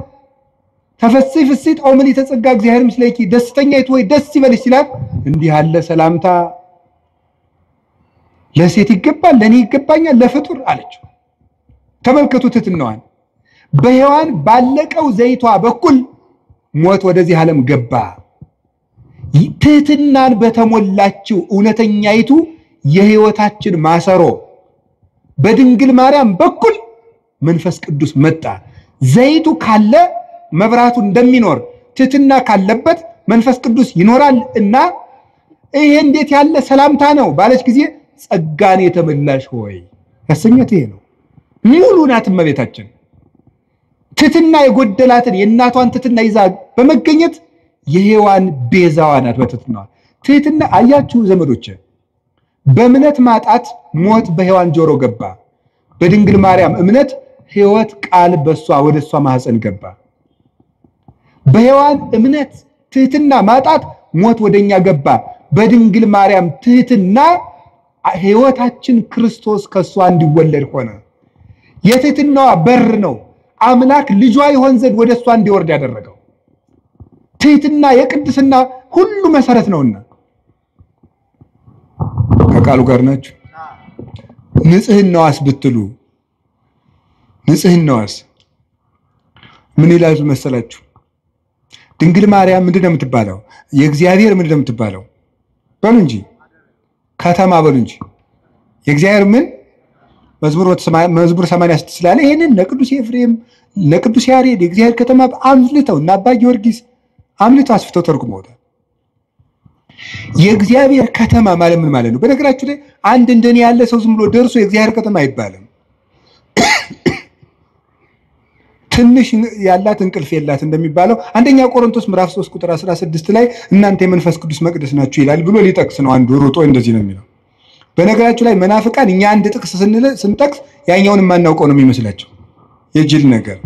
[SPEAKER 1] ተፈሥሒ ፍሥሕት ኦ ምልዕተ ጸጋ እግዚአብሔር ምስሌኪ ደስተኛይቱ ወይ ደስ ይበልሽ ሲላት እንዲህ ያለ ሰላምታ ለሴት ይገባል፣ ለኔ ይገባኛል፣ ለፍጡር አለችው። ተመልከቱ ትህትናዋን። በሔዋን ባለቀው ዘይቷ በኩል ሞት ወደዚህ ዓለም ገባ። ትህትናን በተሞላችው እውነተኛይቱ የሕይወታችን ማሰሮ በድንግል ማርያም በኩል መንፈስ ቅዱስ መጣ። ዘይቱ ካለ መብራቱ እንደሚኖር ትህትና ካለበት መንፈስ ቅዱስ ይኖራል እና ይሄ እንዴት ያለ ሰላምታ ነው ባለች ጊዜ ጸጋን የተመላሽ ሆይ ያሰኘት ይሄ ነው። ሙሉ ናት እመቤታችን። ትህትና የጎደላትን የእናቷን ትህትና ይዛ በመገኘት የሔዋን ቤዛዋ ናት በትህትናዋ። ትህትና አያችሁ ዘመዶች፣ በእምነት ማጣት ሞት በሔዋን ጆሮ ገባ። በድንግል ማርያም እምነት ሕይወት ቃል በሷ ወደሷ ማህፀን ገባ። በሔዋን እምነት ትህትና ማጣት ሞት ወደኛ ገባ። በድንግል ማርያም ትህትና ሕይወታችን ክርስቶስ ከሷ እንዲወለድ ሆነ። የትህትናዋ በር ነው አምላክ ልጇ ይሆን ዘንድ ወደሷ እንዲወርድ ያደረገው። ትህትና የቅድስና ሁሉ መሰረት ነውና ከቃሉ ጋር ናችሁ። ንጽህናዋስ ብትሉ ንጽህናዋስ ምን ይላል መሰላችሁ? ድንግል ማርያም ምንድነው የምትባለው? የእግዚአብሔር ምንድነው የምትባለው? በሉ እንጂ ከተማ በሉ እንጂ የእግዚአብሔር ምን መዝሙር 86 ስላለ ይሄንን ለቅዱስ ኤፍሬም ለቅዱስ ያሬድ የእግዚአብሔር ከተማ አምልተው እና አባ ጊዮርጊስ አምልተው አስፍተው ተርጉመውታል። የእግዚአብሔር ከተማ ማለት ምን ማለት ነው? በነገራችሁ ላይ አንድ እንደኔ ያለ ሰው ዝም ብሎ ደርሶ የእግዚአብሔር ከተማ አይባልም። ትንሽ ያላት እንቅልፍ የላት እንደሚባለው አንደኛ ቆሮንቶስ ምዕራፍ 3 ቁጥር 16 ላይ እናንተ የመንፈስ ቅዱስ መቅደስ ናችሁ ይላል ብሎ ሊጠቅስ ነው። አንዱ ሩጦ እንደዚህ ነው የሚለው። በነገራችሁ ላይ መናፍቃን እኛ አንድ ጥቅስ ስንጠቅስ ያኛውን የማናውቀው ነው የሚመስላቸው። የጅል ነገር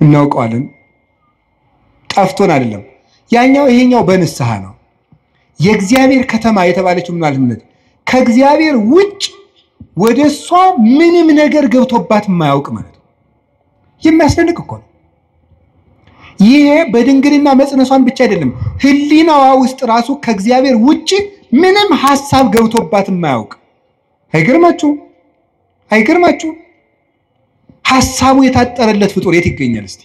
[SPEAKER 1] እናውቀዋለን፣ ጠፍቶን አይደለም። ያኛው ይሄኛው በንስሐ ነው። የእግዚአብሔር ከተማ የተባለችው ምን ማለት ነው? ከእግዚአብሔር ውጭ ወደሷ ምንም ነገር ገብቶባት የማያውቅ ማለት ነው። የሚያስደንቅ እኮ ነው። ይሄ በድንግልና መጽነሷን ብቻ አይደለም፣ ህሊናዋ ውስጥ ራሱ ከእግዚአብሔር ውጪ ምንም ሐሳብ ገብቶባት የማያውቅ። አይገርማችሁ? ሐሳቡ የታጠረለት ፍጡር የት ይገኛል? እስቲ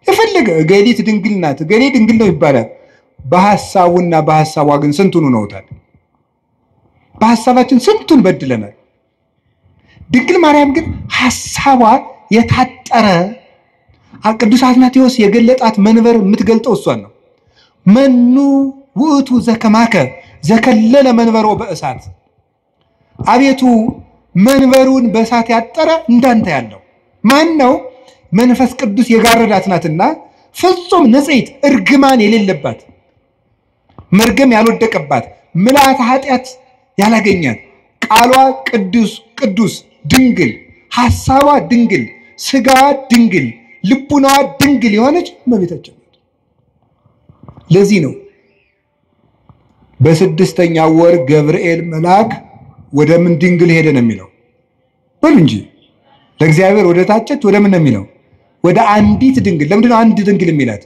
[SPEAKER 1] የፈለገ ገሊት ድንግል ናት፣ ገሌ ድንግል ነው ይባላል። በሐሳቡና በሐሳቧ ግን ስንቱን ነውታል? በሐሳባችን ስንቱን በድለናል። ድንግል ማርያም ግን ሐሳቧ የታጠረ ቅዱስ አትናቴዎስ የገለጣት መንበር የምትገልጠው እሷን ነው። መኑ ውእቱ ዘከማከ ዘከለለ መንበሮ በእሳት፣ አቤቱ መንበሩን በእሳት ያጠረ እንዳንተ ያለው ማን ነው? መንፈስ ቅዱስ የጋረዳት ናትና ፍጹም ንጽሕት እርግማን የሌለባት መርገም ያልወደቀባት ምልአተ ኃጢአት ያላገኛት ቃሏ ቅዱስ ድንግል፣ ሐሳቧ ድንግል፣ ስጋዋ ድንግል፣ ልቡናዋ ድንግል የሆነች እመቤታችን ናት። ለዚህ ነው በስድስተኛው ወር ገብርኤል መልአክ ወደ ምን ድንግል ሄደ ነው የሚለው። በሉ እንጂ ለእግዚአብሔር ወደ ታጨች ወደ ምን ነው የሚለው? ወደ አንዲት ድንግል። ለምንድን ነው አንድ ድንግል የሚላት?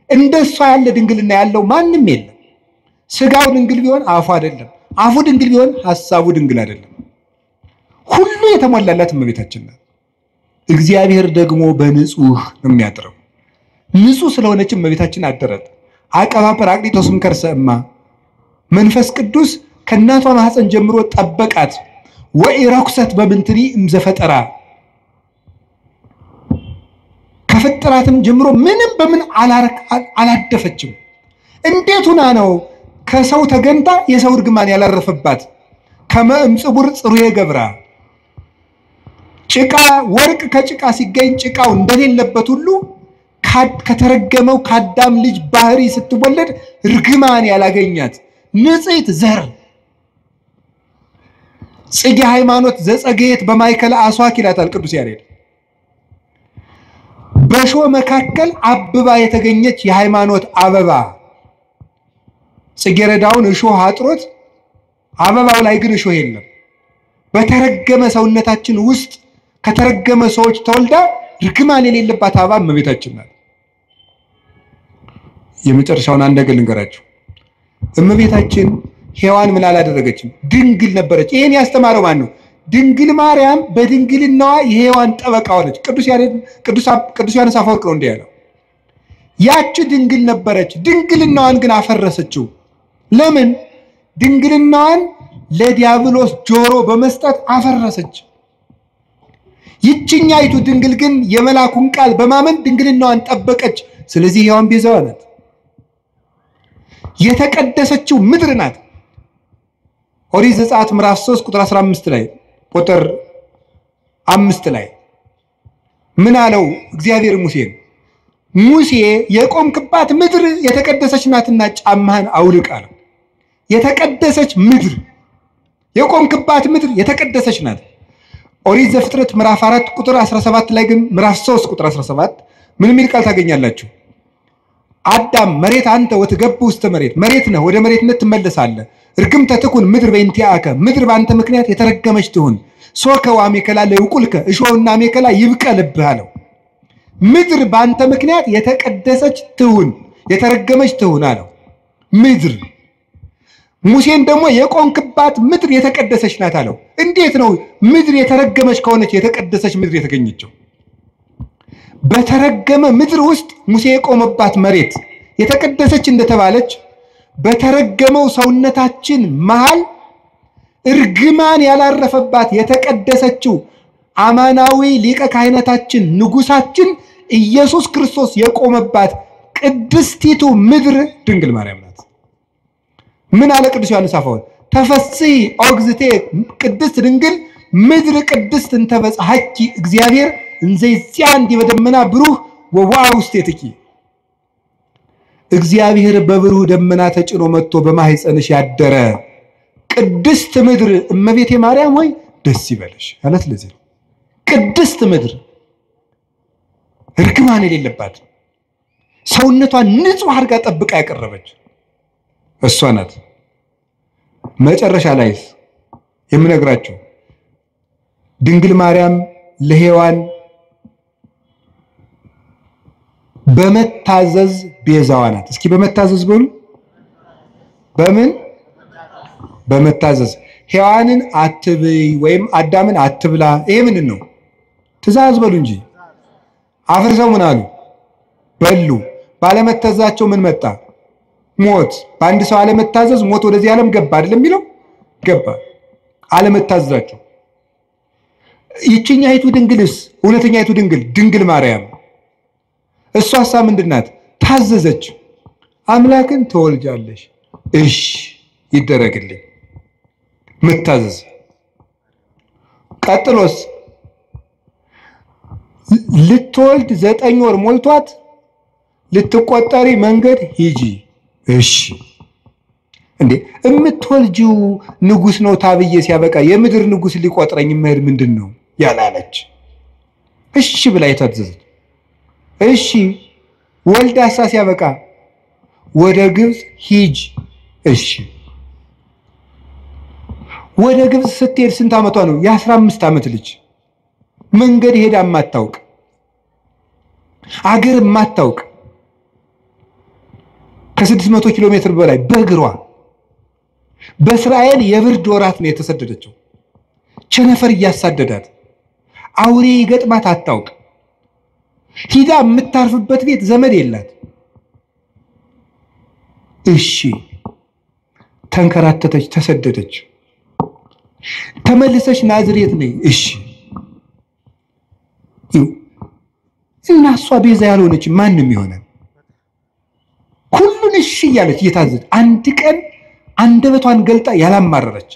[SPEAKER 1] እንደሷ ያለ ድንግልና ያለው ማንም የለም። ስጋው ድንግል ቢሆን አፉ አይደለም፣ አፉ ድንግል ቢሆን ሐሳቡ ድንግል አይደለም። ሁሉ የተሟላላት እመቤታችን ናት። እግዚአብሔር ደግሞ በንጹህ ነው የሚያድረው። ንጹህ ስለሆነች እመቤታችን አደረት። አቀባ ጰራቅሊጦስም ከርሰ እማ፣ መንፈስ ቅዱስ ከእናቷ ማህፀን ጀምሮ ጠበቃት። ወኢረኩሰት በምንትኒ እምዘፈጠራ፣ ከፍጥራትም ጀምሮ ምንም በምን አላደፈችም። እንዴት ሆና ነው ከሰው ተገንታ የሰው እርግማን ያላረፈባት? ከመእምጽቡር ጽሩየ ገብራ፣ ጭቃ ወርቅ ከጭቃ ሲገኝ ጭቃው እንደሌለበት ሁሉ ከተረገመው ከአዳም ልጅ ባህሪ ስትወለድ እርግማን ያላገኛት ንጽሕት ዘር ጽጌ ሃይማኖት ዘጸገየት በማይከለ አስዋክ ይላታል ቅዱስ ያሬድ። በእሾህ መካከል አብባ የተገኘች የሃይማኖት አበባ። ጽጌረዳውን እሾህ አጥሮት አበባው ላይ ግን እሾህ የለም። በተረገመ ሰውነታችን ውስጥ ከተረገመ ሰዎች ተወልዳ ርግማን የሌለባት አበባ እመቤታችን ናት። የመጨረሻውን አንድ ነገር ልንገራችሁ። እመቤታችን ሔዋን ምን አላደረገችም? ድንግል ነበረች። ይሄን ያስተማረው ማን ነው? ድንግል ማርያም በድንግልናዋ የሔዋን ጠበቃ ሆነች። ቅዱስ ዮሐንስ አፈወርቅ ነው እንዲህ ያለው። ያቺ ድንግል ነበረች፣ ድንግልናዋን ግን አፈረሰችው። ለምን? ድንግልናዋን ለዲያብሎስ ጆሮ በመስጠት አፈረሰች። ይችኛይቱ ድንግል ግን የመላኩን ቃል በማመን ድንግልናዋን ጠበቀች። ስለዚህ ሔዋን ቤዛዋ ናት። የተቀደሰችው ምድር ናት። ኦሪት ዘጸአት ምዕራፍ 3 ቁጥር 15 ላይ ቁጥር 5 ላይ ምን አለው እግዚአብሔር ሙሴን? ሙሴ የቆምክባት ምድር የተቀደሰች ናትና ጫማህን አውልቅ አለው። የተቀደሰች ምድር፣ የቆምክባት ምድር የተቀደሰች ናት። ኦሪት ዘፍጥረት ምዕራፍ 4 ቁጥር 17 ላይ ግን ምዕራፍ 3 ቁጥር 17 ምን የሚል ቃል ታገኛላችሁ? አዳም መሬት አንተ ወትገብ ውስጥ መሬት ነህ፣ ወደ መሬትነት ትመለሳለህ። እርግምተ ትኩን ምድር በእንቲአከ፣ ምድር በአንተ ምክንያት የተረገመች ትሁን። ሶከ ወአሜከላ ለይቁልከ፣ እሾህና አሜከላ ይብቀልብህ አለው። ምድር በአንተ ምክንያት የተቀደሰች ትሁን፣ የተረገመች ትሁን አለው። ምድር ሙሴን ደግሞ የቆምክባት ምድር የተቀደሰች ናት አለው። እንዴት ነው ምድር የተረገመች ከሆነች የተቀደሰች ምድር የተገኘችው? በተረገመ ምድር ውስጥ ሙሴ የቆመባት መሬት የተቀደሰች እንደተባለች በተረገመው ሰውነታችን መሃል እርግማን ያላረፈባት የተቀደሰችው አማናዊ ሊቀ ካህናታችን ንጉሳችን ኢየሱስ ክርስቶስ የቆመባት ቅድስቲቱ ምድር ድንግል ማርያም ናት። ምን አለ ቅዱስ ዮሐንስ አፈወርቅ? ተፈሥሒ ኦግዝቴ ቅድስት ድንግል ምድር ቅድስት እንተ በጽሐኪ እግዚአብሔር እንዘ ይጽአን በደመና ብሩህ ወዋእ ውስቴትኪ። እግዚአብሔር በብሩህ ደመና ተጭኖ መጥቶ በማህፀንሽ ያደረ ቅድስት ምድር እመቤቴ ማርያም ሆይ ደስ ይበልሽ አለት። ለዚህ ነው ቅድስት ምድር እርግማን የሌለባት ሰውነቷን ንጹህ አድርጋ ጠብቃ ያቀረበች እሷ ናት። መጨረሻ ላይ የምነግራችሁ ድንግል ማርያም ለሔዋን በመታዘዝ ቤዛዋ ናት። እስኪ በመታዘዝ በሉ። በምን? በመታዘዝ። ሔዋንን አትብይ ወይም አዳምን አትብላ። ይሄ ምንድን ነው? ትእዛዝ በሉ እንጂ። አፍርሰው ምን አሉ? በሉ። ባለመታዘዛቸው ምን መጣ? ሞት። በአንድ ሰው አለመታዘዝ ሞት ወደዚህ ዓለም ገባ አይደለም የሚለው? ገባ። አለመታዘዛቸው። ይችኛይቱ ድንግልስ እውነተኛይቱ ድንግል ማርያም እሷሳ ምንድናት? ታዘዘች። አምላክን ትወልጃለሽ፣ እሺ ይደረግልኝ። መታዘዝ። ቀጥሎስ ልትወልድ 9 ወር ሞልቷት ልትቆጠሪ መንገድ ሂጂ፣ እሺ። እንዴ እምትወልጂው ንጉስ ነው ታብዬ ሲያበቃ የምድር ንጉስ ሊቆጥረኝ መሄድ ምንድነው ያላለች? እሺ ብላ የታዘዘች። እሺ ወልዳሳ ሲያበቃ ወደ ግብጽ ሂጅ፣ እሺ። ወደ ግብጽ ስትሄድ ስንት ዓመቷ ነው? የ15 ዓመት ልጅ። መንገድ ሄዳ ማታውቅ፣ አገር ማታውቅ፣ ከ600 ኪሎ ሜትር በላይ በእግሯ በእስራኤል የብርድ ወራት ነው የተሰደደችው። ቸነፈር እያሳደዳት አውሬ ይገጥማት አታውቅ። ሂዳ የምታርፍበት ቤት ዘመድ የላት። እሺ ተንከራተተች፣ ተሰደደች። ተመልሰሽ ናዝሬት ነይ፣ እሺ። እና እሷ ቤዛ ያልሆነች ማንም ይሆናል? ሁሉን እሺ እያለች እየታዘዘች አንድ ቀን አንደበቷን ገልጣ ያላማረረች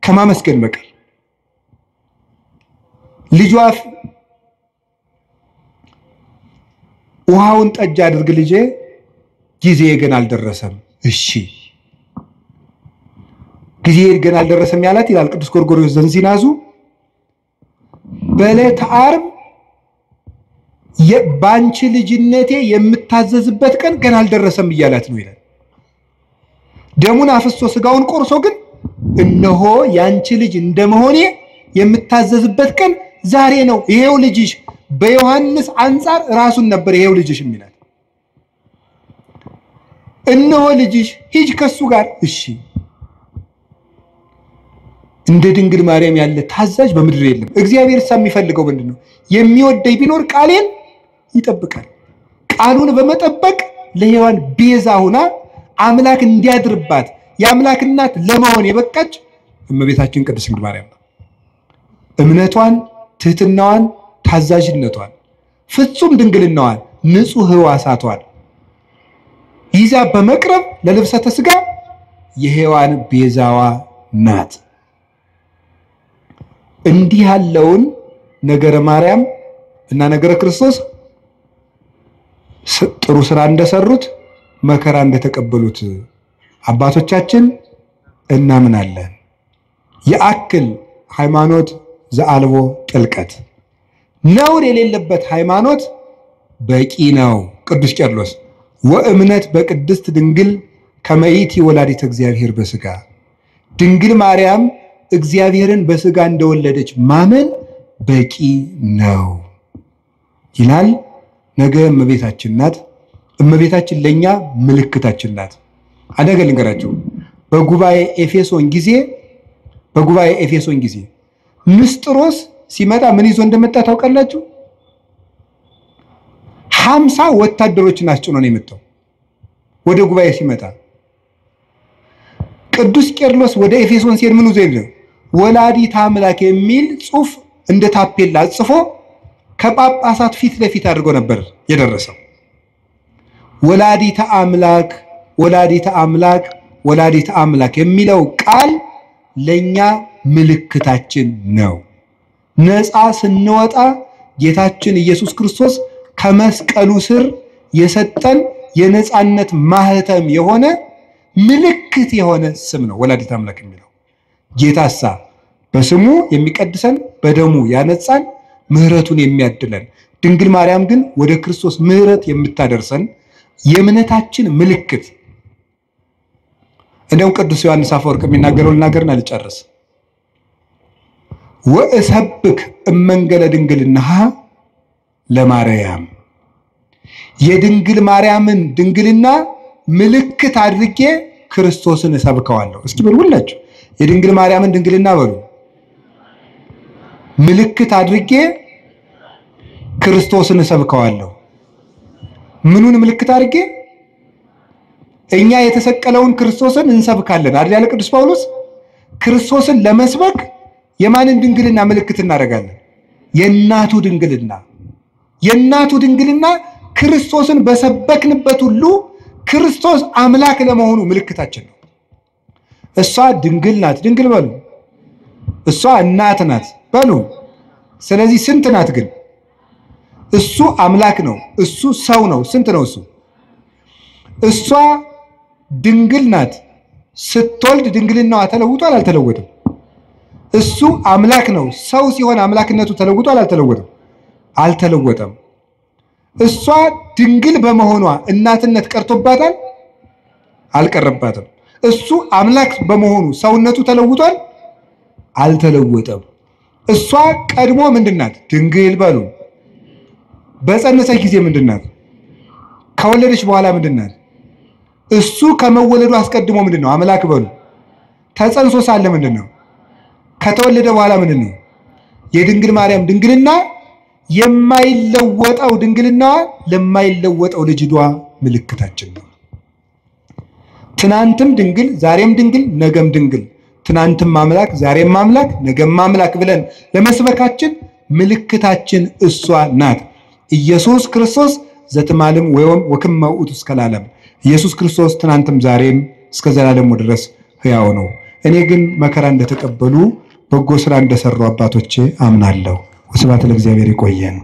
[SPEAKER 1] ከማመስገን በቀር። ልጇ ውሃውን ጠጅ አድርግ ልጄ፣ ጊዜ ገና አልደረሰም፣ እሺ። ጊዜ ገና አልደረሰም ያላት ይላል ቅዱስ ጎርጎርዮስ ዘንዚናዙ በዕለተ ዓርብ የባንቺ ልጅነቴ የምታዘዝበት ቀን ገና አልደረሰም እያላት ነው ይላል። ደሙን አፍሶ ስጋውን ቆርሶ ግን እነሆ ያንቺ ልጅ እንደመሆኔ የምታዘዝበት ቀን ዛሬ ነው፣ ይሄው ልጅሽ። በዮሐንስ አንፃር ራሱን ነበር ይሄው ልጅሽ የሚላት። እነሆ ልጅሽ ሂጅ ከሱ ጋር፣ እሺ። እንደ ድንግል ማርያም ያለ ታዛዥ በምድር የለም። እግዚአብሔር የሚፈልገው ምንድነው? የሚወደኝ ቢኖር ቃሌን ይጠብቃል። ቃሉን በመጠበቅ ለሔዋን ቤዛ ሆና አምላክ እንዲያድርባት የአምላክ እናት ለመሆን የበቃች እመቤታችን ቅድስት ድንግል ማርያም ነው። እምነቷን፣ ትህትናዋን፣ ታዛዥነቷን፣ ፍጹም ድንግልናዋን፣ ንጹህ ሕዋሳቷን ይዛ በመቅረብ ለልብሰተ ሥጋ የሔዋን ቤዛዋ ናት። እንዲህ ያለውን ነገረ ማርያም እና ነገረ ክርስቶስ ጥሩ ስራ እንደሰሩት መከራ እንደተቀበሉት አባቶቻችን እናምናለን። የአክል ሃይማኖት ዘአልቦ ጥልቀት፣ ነውር የሌለበት ሃይማኖት በቂ ነው። ቅዱስ ቄርሎስ ወእምነት በቅድስት ድንግል ከመይት ወላዲተ እግዚአብሔር በስጋ፣ ድንግል ማርያም እግዚአብሔርን በስጋ እንደወለደች ማመን በቂ ነው ይላል። ነገ እመቤታችን ናት። እመቤታችን ለኛ ምልክታችን ናት። አደገ ልንገራችሁ። በጉባኤ ኤፌሶን ጊዜ ንስጥሮስ ሲመጣ ምን ይዞ እንደመጣ ታውቃላችሁ? 50 ወታደሮችን አስጭኖ ነው የመጣው። ወደ ጉባኤ ሲመጣ ቅዱስ ቄርሎስ ወደ ኤፌሶን ሲሄድ ምን ይዞ ወላዲተ አምላክ የሚል ጽሑፍ እንደ ታፔላ ጽፎ ከጳጳሳት ፊት ለፊት አድርጎ ነበር የደረሰው። ወላዲተ አምላክ ወላዲተ አምላክ ወላዲተ አምላክ የሚለው ቃል ለኛ ምልክታችን ነው። ነፃ ስንወጣ ጌታችን ኢየሱስ ክርስቶስ ከመስቀሉ ስር የሰጠን የነፃነት ማህተም የሆነ ምልክት የሆነ ስም ነው ወላዲተ አምላክ የሚለው። ጌታሳ በስሙ የሚቀድሰን በደሙ ያነጻን ምህረቱን የሚያድለን፣ ድንግል ማርያም ግን ወደ ክርስቶስ ምህረት የምታደርሰን የእምነታችን ምልክት። እንደው ቅዱስ ዮሐንስ አፈወርቅ የሚናገረው ልናገርና ልጨርስ። ወእሰብክ እመንገለ ድንግልናሃ ለማርያም፣ የድንግል ማርያምን ድንግልና ምልክት አድርጌ ክርስቶስን እሰብከዋለሁ። እስኪ በሉ ሁላችሁ የድንግል ማርያምን ድንግልና በሉ ምልክት አድርጌ ክርስቶስን እሰብከዋለሁ። ምኑን ምልክት አድርጌ? እኛ የተሰቀለውን ክርስቶስን እንሰብካለን አይደል ያለ ቅዱስ ጳውሎስ። ክርስቶስን ለመስበክ የማንን ድንግልና ምልክት እናደርጋለን? የእናቱ ድንግልና። የእናቱ ድንግልና ክርስቶስን በሰበክንበት ሁሉ ክርስቶስ አምላክ ለመሆኑ ምልክታችን ነው። እሷ ድንግል ናት፣ ድንግል በሉ። እሷ እናት ናት በሉ። ስለዚህ ስንት ናት ግን? እሱ አምላክ ነው፣ እሱ ሰው ነው። ስንት ነው እሱ? እሷ ድንግል ናት። ስትወልድ ድንግልናዋ ተለውጧል አልተለወጠም? እሱ አምላክ ነው። ሰው ሲሆን አምላክነቱ ተለውጧል አልተለወጠም? አልተለወጠም። እሷ ድንግል በመሆኗ እናትነት ቀርቶባታል አልቀረባትም? እሱ አምላክ በመሆኑ ሰውነቱ ተለውጧል አልተለወጠም? እሷ ቀድሞ ምንድናት? ድንግል በሉ። በጸነሰች ጊዜ ምንድናት? ከወለደች በኋላ ምንድናት? እሱ ከመወለዱ አስቀድሞ ምንድነው? አምላክ በሉ። ተጸንሶ ሳለ ምንድነው? ከተወለደ በኋላ ምንድነው? የድንግል ማርያም ድንግልና የማይለወጠው ድንግልናዋ ለማይለወጠው ልጅቷ ምልክታችን ነው። ትናንትም ድንግል ዛሬም ድንግል ነገም ድንግል፣ ትናንትም አምላክ ዛሬም አምላክ ነገም አምላክ ብለን ለመስበካችን ምልክታችን እሷ ናት። ኢየሱስ ክርስቶስ ዘትማልም ወክመ ውእቱ እስከ ለዓለም። ኢየሱስ ክርስቶስ ትናንትም ዛሬም እስከ ዘላለሙ ድረስ ሕያው ነው። እኔ ግን መከራ እንደተቀበሉ በጎ ስራ እንደሰሩ አባቶቼ አምናለሁ። ወስብሐት ለእግዚአብሔር። ይቆየን።